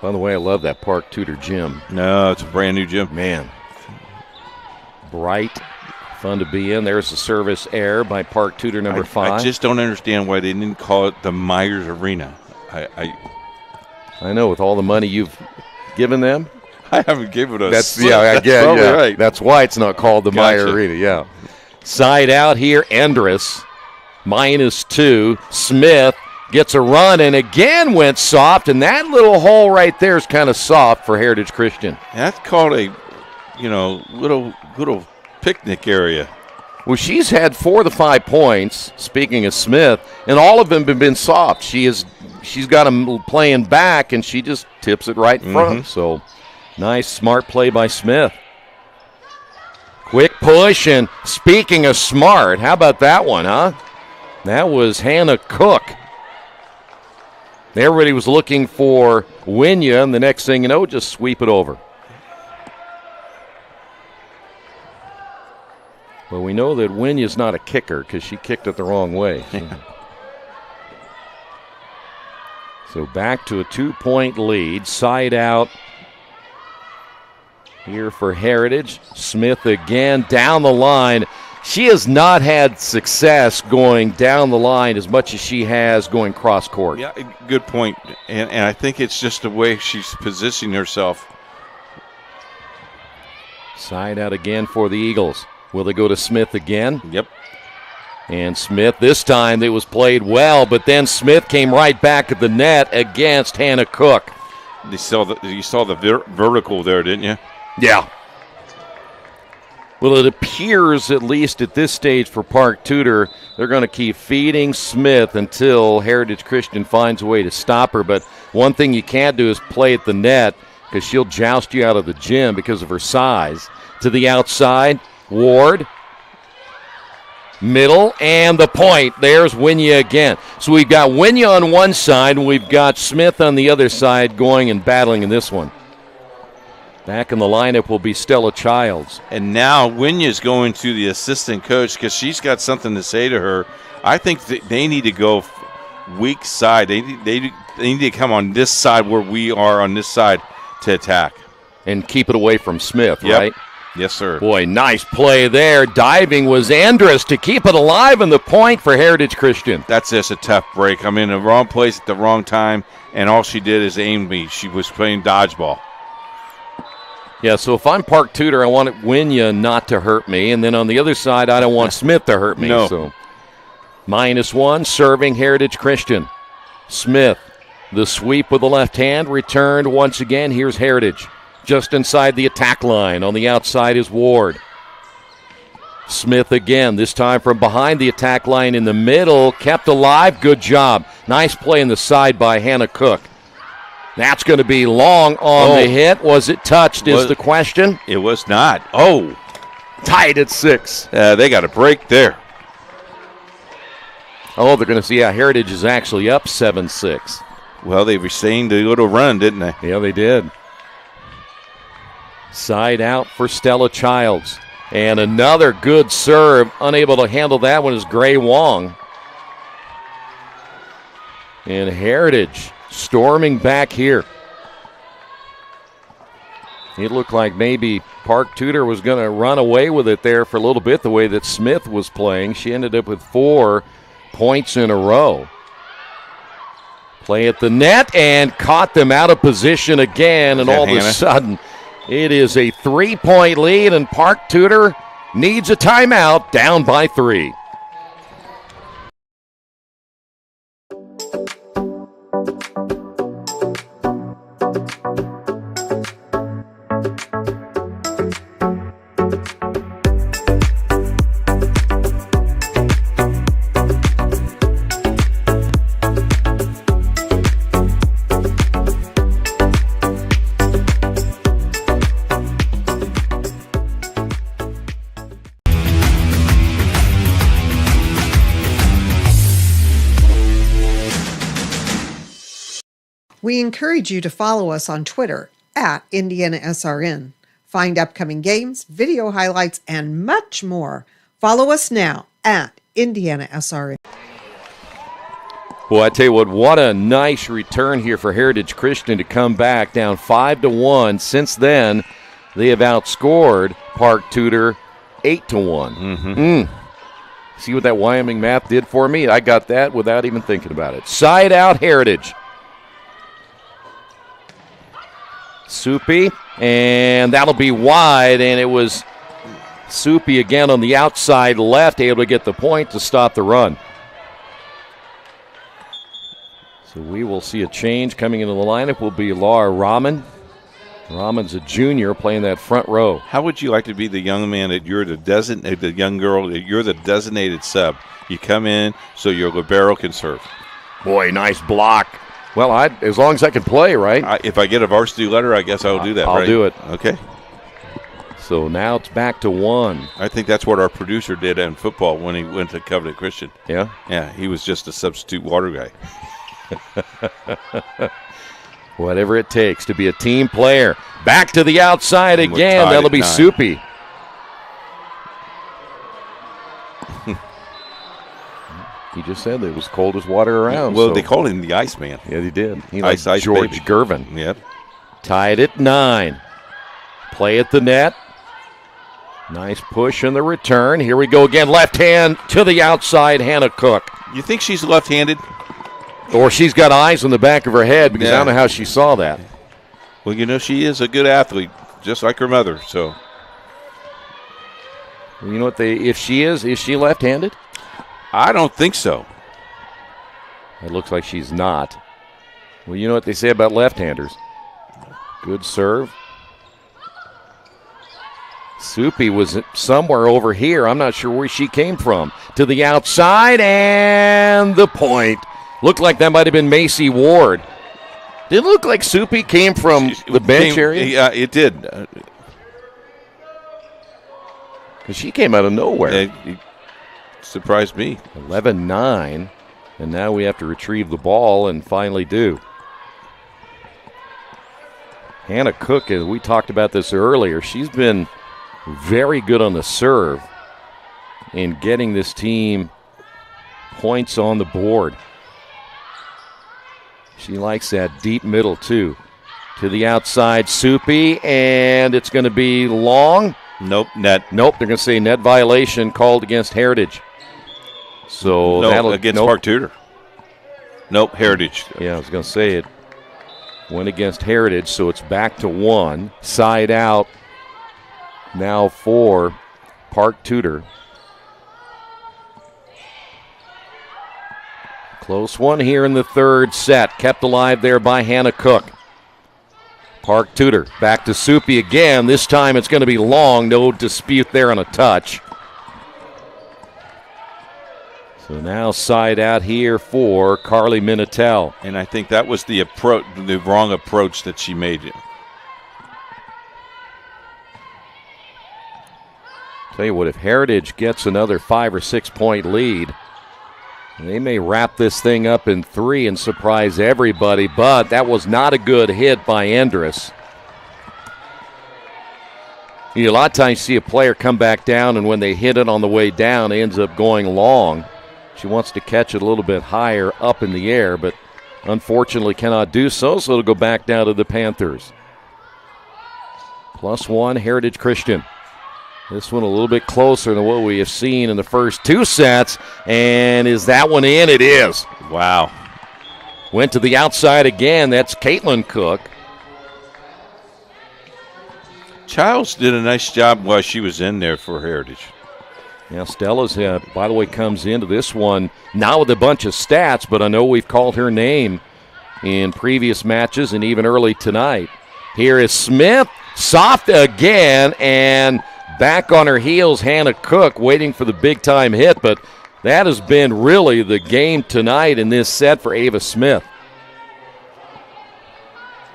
By the way, I love that Park Tudor gym. No, it's a brand new gym. Man. Bright, fun to be in. There's the service error by Park Tudor number 5. I just don't understand why they didn't call it the Myers Arena. I know, with all the money you've given them. I haven't given us. That's I get probably right. That's why it's not called the Meyer Arena. Yeah. Side out here, Endress, -2. Smith gets a run and again went soft, and that little hole right there is kind of soft for Heritage Christian. That's called a, little picnic area. Well, she's had 4 of the 5 points. Speaking of Smith, and all of them have been soft. She's got them playing back, and she just tips it right in front. So. Nice, smart play by Smith. Quick push, and speaking of smart, how about that one, huh? That was Hannah Cook. Everybody was looking for Winya, and the next thing you know, just sweep it over. Well, we know that Winya's not a kicker because she kicked it the wrong way. So back to a 2-point lead, side out. Here for Heritage. Smith again down the line. She has not had success going down the line as much as she has going cross court. Yeah, good point. And I think it's just the way she's positioning herself. Side out again for the Eagles. Will they go to Smith again? Yep. And Smith, this time it was played well, but then Smith came right back at the net against Hannah Cook. You saw the vertical there, didn't you? Yeah. Well, it appears, at least at this stage for Park Tudor, they're going to keep feeding Smith until Heritage Christian finds a way to stop her. But one thing you can't do is play at the net because she'll joust you out of the gym because of her size. To the outside, Ward. Middle, and the point. There's Winya again. So we've got Winya on one side, and we've got Smith on the other side going and battling in this one. Back in the lineup will be Stella Childs. And now Winya's going to the assistant coach because she's got something to say to her. I think they need to go weak side. They need to come on this side where we are on this side to attack. And keep it away from Smith, yep. Right? Yes, sir. Boy, nice play there. Diving was Andrus to keep it alive, and the point for Heritage Christian. That's just a tough break. I'm in the wrong place at the wrong time, and all she did is aim me. She was playing dodgeball. Yeah, so if I'm Park Tudor, I want Winya not to hurt me. And then on the other side, I don't want Smith to hurt me. No. So -1, serving Heritage Christian. Smith, the sweep with the left hand, returned once again. Here's Heritage, just inside the attack line. On the outside is Ward. Smith again, this time from behind the attack line in the middle. Kept alive, good job. Nice play in the side by Hannah Cook. That's going to be long on the hit. Was it touched is the question. It was not. Oh. Tied at 6. They got a break there. Oh, they're going to see how Heritage is actually up 7-6. Well, they sustained a little run, didn't they? Yeah, they did. Side out for Stella Childs. And another good serve. Unable to handle that one is Gray Wong. And Heritage storming back here. It looked like maybe Park Tudor was going to run away with it there for a little bit, the way that Smith was playing. She ended up with 4 points in a row. Play at the net and caught them out of position again, and all of a sudden it is a 3-point lead, and Park Tudor needs a timeout, down by 3. We encourage you to follow us on Twitter at IndianaSRN. Find upcoming games, video highlights, and much more. Follow us now at IndianaSRN. Well, I tell you what a nice return here for Heritage Christian to come back down 5-1. Since then, they have outscored Park Tudor 8-1. See what that Wyoming math did for me? I got that without even thinking about it. Side out Heritage. Soupy, and that'll be wide, and it was Soupy again on the outside left, able to get the point to stop the run. So we will see a change coming into the lineup. Will be Laura Rahman. Rahman's a junior playing that front row. How would you like to be the young man that you're the young girl that you're the designated sub? You come in so your libero can serve. Boy, nice block. Well, as long as I can play, right? If I get a varsity letter, I guess I'll do that, I'll do it. Okay. So now it's back to 1. I think that's what our producer did in football when he went to Covenant Christian. Yeah? Yeah, he was just a substitute water guy. Whatever it takes to be a team player. Back to the outside again. That'll be 9. Soupy. He just said it was cold as water around. Well, they called him the Iceman. Yeah, he did. He ice George baby. Gervin. Yep. Tied at 9. Play at the net. Nice push in the return. Here we go again. Left hand to the outside, Hannah Cook. You think she's left-handed? Or she's got eyes on the back of her head, because I don't know how she saw that. Well, you know, she is a good athlete, just like her mother. So, well, you know what? Is she left-handed? I don't think so. It looks like she's not. Well, you know what they say about left-handers. Good serve. Soupy was somewhere over here. I'm not sure where she came from. To the outside, and the point. Looked like that might have been Macy Ward. Did it look like Soupy came from the bench area? Yeah, it did. Because she came out of nowhere. It surprised me. 11-9, and now we have to retrieve the ball and finally do. Hannah Cook, we talked about this earlier, she's been very good on the serve in getting this team points on the board. She likes that deep middle, too. To the outside, Soupy, and it's going to be long. Nope, net. Nope, they're going to say net violation called against Heritage. So that'll against Park Tudor. Nope, Heritage. Yeah, I was going to say it went against Heritage, so it's back to 1. Side out now for Park Tudor. Close one here in the third set. Kept alive there by Hannah Cook. Park Tudor back to Soupy again. This time it's going to be long. No dispute there on a touch. So now side out here for Carly Minitel. And I think that was the wrong approach that she made. Tell you what, if Heritage gets another 5 or 6 point lead, they may wrap this thing up in 3 and surprise everybody, but that was not a good hit by Endress. You know, a lot of times you see a player come back down, and when they hit it on the way down, it ends up going long. She wants to catch it a little bit higher up in the air, but unfortunately cannot do so, so it'll go back down to the Panthers. +1 Heritage Christian. This one a little bit closer than what we have seen in the first 2 sets. And is that one in? It is. Wow. Went to the outside again. That's Caitlin Cook. Childs did a nice job while she was in there for Heritage. Now, Stella's, by the way, comes into this one now with a bunch of stats, but I know we've called her name in previous matches and even early tonight. Here is Smith, soft again, and back on her heels, Hannah Cook, waiting for the big-time hit, but that has been really the game tonight in this set for Ava Smith.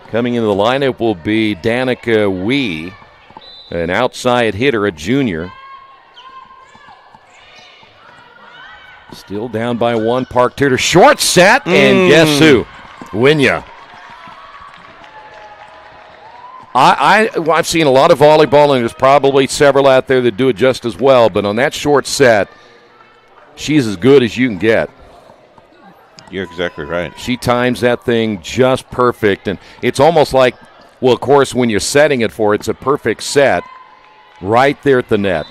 Coming into the lineup will be Danica Wee, an outside hitter, a junior. Still down by 1, Park Tudor. Short set, and guess who? Winya. I've seen a lot of volleyball, and there's probably several out there that do it just as well, but on that short set, she's as good as you can get. You're exactly right. She times that thing just perfect, and it's almost like, well, of course, when you're setting it for it's a perfect set right there at the net.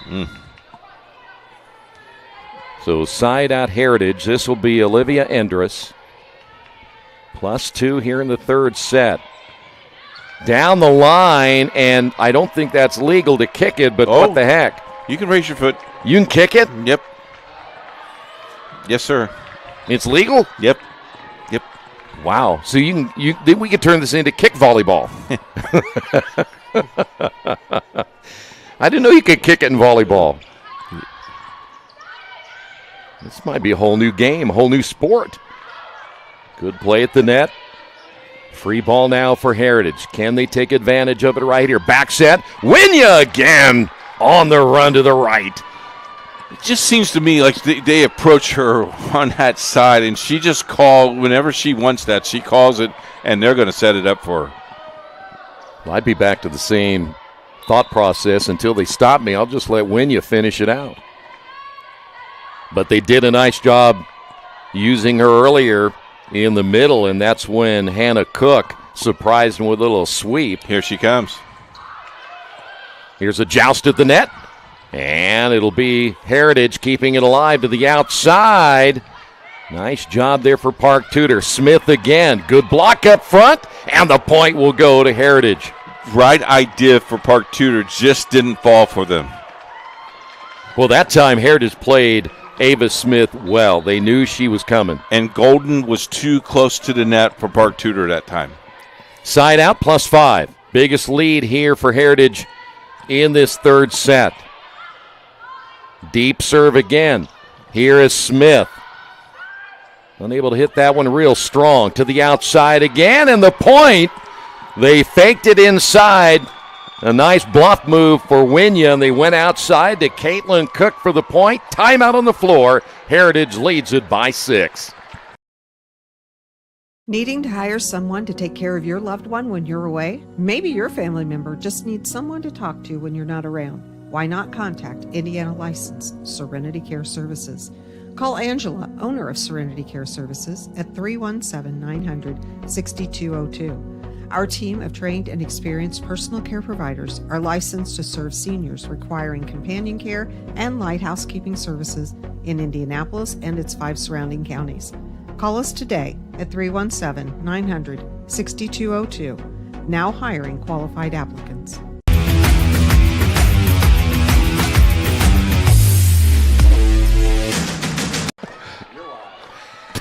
So side out Heritage. This will be Olivia Endress. +2 here in the third set. Down the line, and I don't think that's legal to kick it, but what the heck? You can raise your foot. You can kick it? Yep. Yes, sir. It's legal? Yep. Wow. So we could turn this into kick volleyball. I didn't know you could kick it in volleyball. This might be a whole new game, a whole new sport. Good play at the net. Free ball now for Heritage. Can they take advantage of it right here? Back set. Winya again on the run to the right. It just seems to me like they approach her on that side, and she just calls whenever she wants that. She calls it, and they're going to set it up for her. Well, I'd be back to the same thought process until they stop me. I'll just let Winya finish it out. But they did a nice job using her earlier in the middle, and that's when Hannah Cook surprised them with a little sweep. Here she comes. Here's a joust at the net, and it'll be Heritage keeping it alive to the outside. Nice job there for Park Tudor. Smith again. Good block up front, and the point will go to Heritage. Right idea for Park Tudor, just didn't fall for them. Well, that time Heritage played Ava Smith well. They knew she was coming. And Golden was too close to the net for Park Tudor that time. Side out +5. Biggest lead here for Heritage in this third set. Deep serve again. Here is Smith. Unable to hit that one real strong. To the outside again, and the point. They faked it inside. A nice bluff move for Winya, and they went outside to Caitlin Cook for the point. Timeout on the floor. Heritage leads it by 6. Needing to hire someone to take care of your loved one when you're away? Maybe your family member just needs someone to talk to when you're not around. Why not contact Indiana licensed Serenity Care Services? Call Angela, owner of Serenity Care Services, at 317-900-6202. Our team of trained and experienced personal care providers are licensed to serve seniors requiring companion care and light housekeeping services in Indianapolis and its 5 surrounding counties. Call us today at 317-900-6202. Now hiring qualified applicants.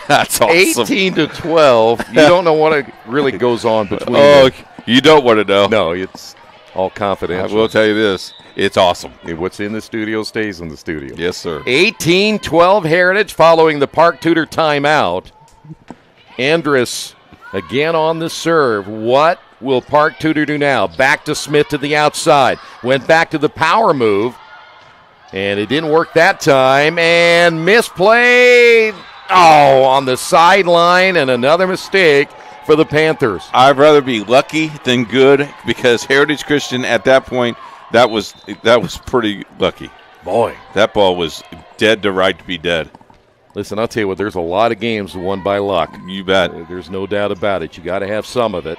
That's awesome. 18-12. You don't know what really goes on between them. You don't want to know. No, it's all confidential. I will tell you this. It's awesome. What's in the studio stays in the studio. Yes, sir. 18-12 Heritage following the Park Tudor timeout. Andrus again on the serve. What will Park Tudor do now? Back to Smith to the outside. Went back to the power move. And it didn't work that time. And misplayed. Oh, on the sideline, and another mistake for the Panthers. I'd rather be lucky than good, because Heritage Christian at that point, that was pretty lucky. Boy, that ball was dead to right to be dead. Listen, I'll tell you what, there's a lot of games won by luck. You bet. There's no doubt about it. You got to have some of it.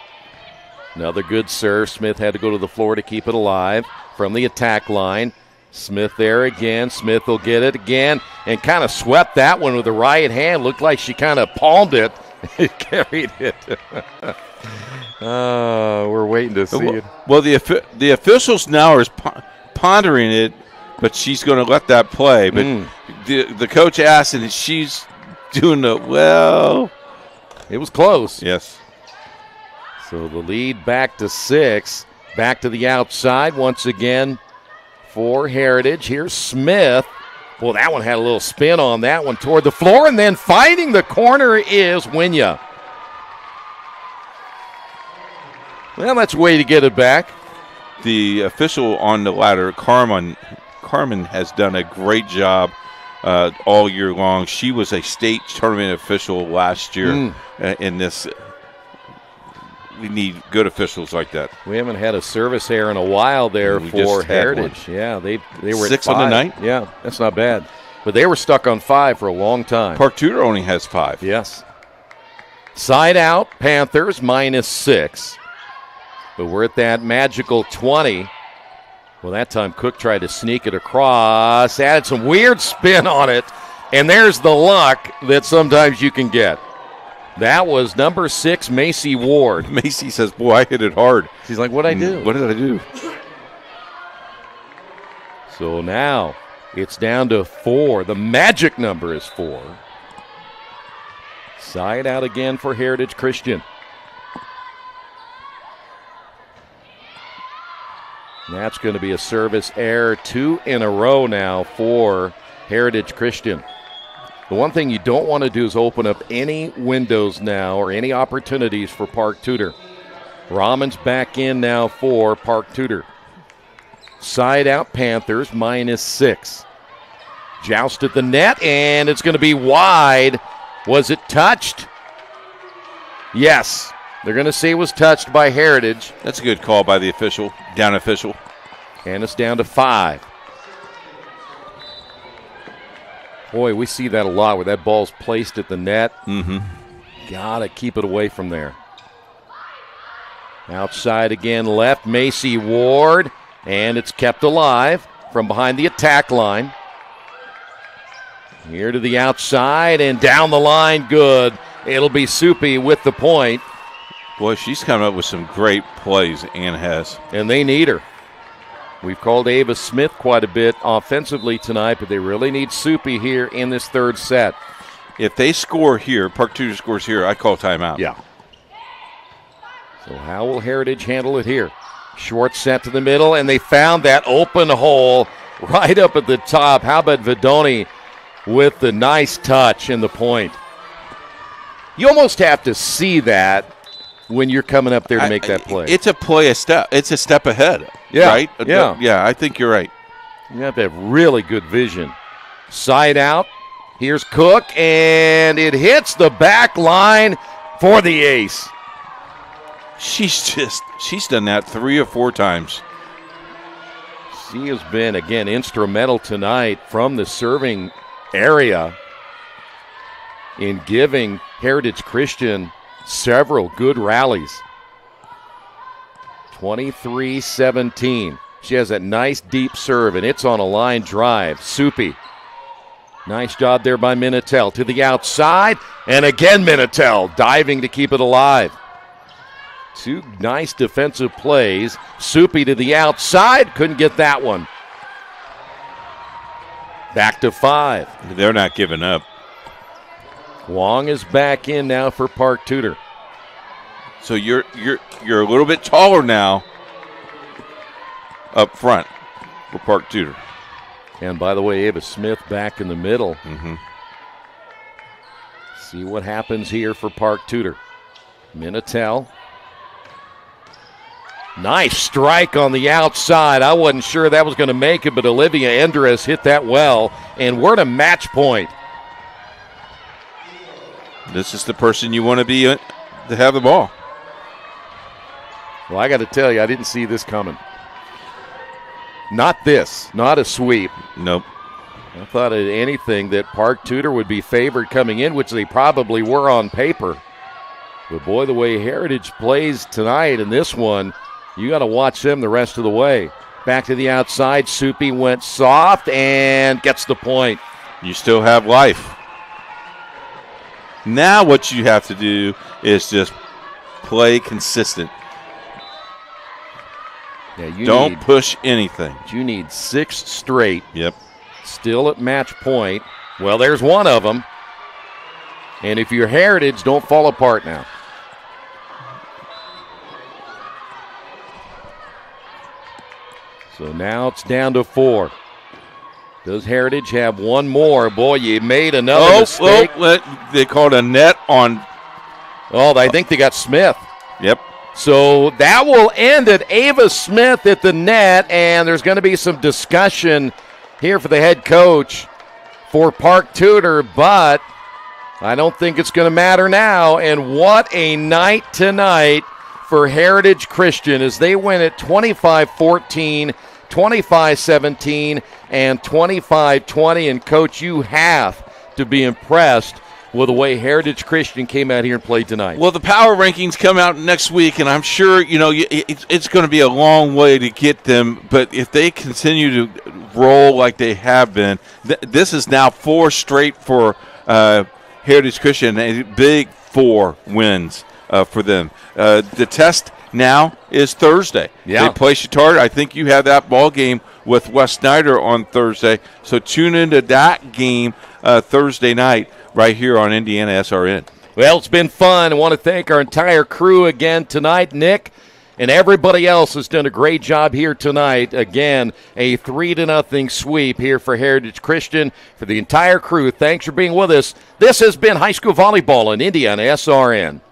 Another good serve. Smith had to go to the floor to keep it alive from the attack line. Smith there again. Smith will get it again and kind of swept that one with the right hand. Looked like she kind of palmed it. Carried it. We're waiting to see it. Well, the officials now are pondering it, but she's going to let that play. But the coach asked, and she's doing it well. It was close. Yes. So the lead back to 6. Back to the outside once again for Heritage. Here's Smith. Well, that one had a little spin on that one toward the floor, and then finding the corner is Winya. Well, that's a way to get it back. The official on the ladder, Carmen, has done a great job all year long. She was a state tournament official last year in this. We need good officials like that. We haven't had a service error in a while there for Heritage. Yeah, they were 6 at 5. on the night. Yeah, that's not bad. But they were stuck on 5 for a long time. Park Tudor only has 5. Yes. Side out, Panthers -6. But we're at that magical 20. Well, that time Cook tried to sneak it across, added some weird spin on it, and there's the luck that sometimes you can get. That was number 6, Macy Ward. Macy says, boy, I hit it hard. She's like, what'd I do? What did I do? So now it's down to 4. The magic number is 4. Side out again for Heritage Christian. That's going to be a service error, 2 in a row now for Heritage Christian. The one thing you don't want to do is open up any windows now or any opportunities for Park Tudor. Rahman's back in now for Park Tudor. Side out Panthers -6. Joust at the net, and it's going to be wide. Was it touched? Yes. They're going to say it was touched by Heritage. That's a good call by the official, down official. And it's down to 5. Boy, we see that a lot where that ball's placed at the net. Gotta keep it away from there. Outside again, left, Macy Ward. And it's kept alive from behind the attack line. Here to the outside and down the line, good. It'll be Soupy with the point. Boy, she's coming up with some great plays, Ann has. And they need her. We've called Ava Smith quite a bit offensively tonight, but they really need Soupy here in this third set. If they score here, Park Tudor scores here, I call timeout. Yeah. So how will Heritage handle it here? Short set to the middle, and they found that open hole right up at the top. How about Vidoni with the nice touch and the point? You almost have to see that when you're coming up there to make that play. It's a play a step. It's a step ahead. Yeah. Right? Yeah. Yeah, I think you're right. You have to have really good vision. Side out. Here's Cook, and it hits the back line for the ace. She's done that 3 or 4 times. She has been, again, instrumental tonight from the serving area in giving Heritage Christian several good rallies. 23-17. She has that nice deep serve, and it's on a line drive. Soupy. Nice job there by Minatel. To the outside, and again Minatel diving to keep it alive. 2 nice defensive plays. Soupy to the outside. Couldn't get that one. Back to 5. They're not giving up. Wong is back in now for Park Tudor. So you're a little bit taller now up front for Park Tudor. And by the way, Ava Smith back in the middle. See what happens here for Park Tudor. Minatel. Nice strike on the outside. I wasn't sure that was going to make it, but Olivia Endres hit that well, and we're at a match point. This is the person you want to be to have the ball. Well, I got to tell you, I didn't see this coming. Not this, not a sweep. Nope. I thought at anything that Park Tudor would be favored coming in, which they probably were on paper. But boy, the way Heritage plays tonight in this one, you got to watch them the rest of the way. Back to the outside, Soupy went soft and gets the point. You still have life. Now what you have to do is just play consistent. Yeah, Don't push anything. You need 6 straight. Yep. Still at match point. Well, there's one of them. And if you're Heritage, don't fall apart now. So now it's down to 4. Does Heritage have one more? Boy, you made another mistake. They called a net on. Oh, I think they got Smith. Yep. So that will end at Ava Smith at the net, and there's going to be some discussion here for the head coach for Park Tudor, but I don't think it's going to matter now. And what a night tonight for Heritage Christian as they win at 25-14, 25-17, and 25-20. And, Coach, you have to be impressed with the way Heritage Christian came out here and played tonight. Well, the power rankings come out next week, and I'm sure, it's going to be a long way to get them. But if they continue to roll like they have been, this is now 4 straight for Heritage Christian, a big 4 wins for them. The test now is Thursday. Yeah. They play Chittard. I think you have that ball game with West Snyder on Thursday. So tune into that game Thursday night right here on IndianaSRN. Well, it's been fun. I want to thank our entire crew again tonight. Nick and everybody else has done a great job here tonight. Again, a 3-0 sweep here for Heritage Christian. For the entire crew, thanks for being with us. This has been High School Volleyball on IndianaSRN.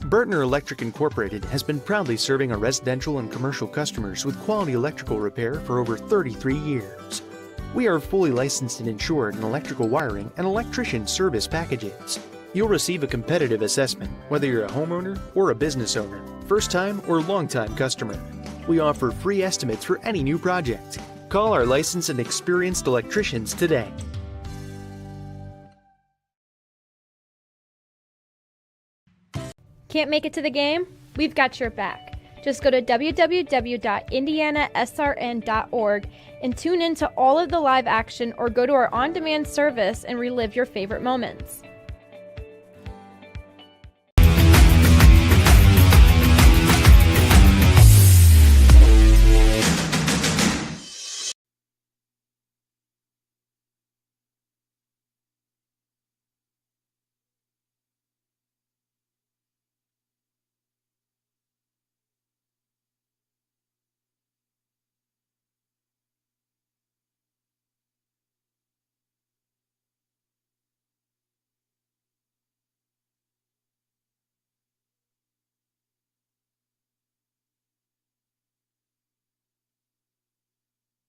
Burtner Electric Incorporated has been proudly serving our residential and commercial customers with quality electrical repair for over 33 years. We are fully licensed and insured in electrical wiring and electrician service packages. You'll receive a competitive assessment whether you're a homeowner or a business owner, first-time or long-time customer. We offer free estimates for any new project. Call our licensed and experienced electricians today. Can't make it to the game? We've got your back. Just go to www.indianasrn.org and tune in to all of the live action or go to our on-demand service and relive your favorite moments.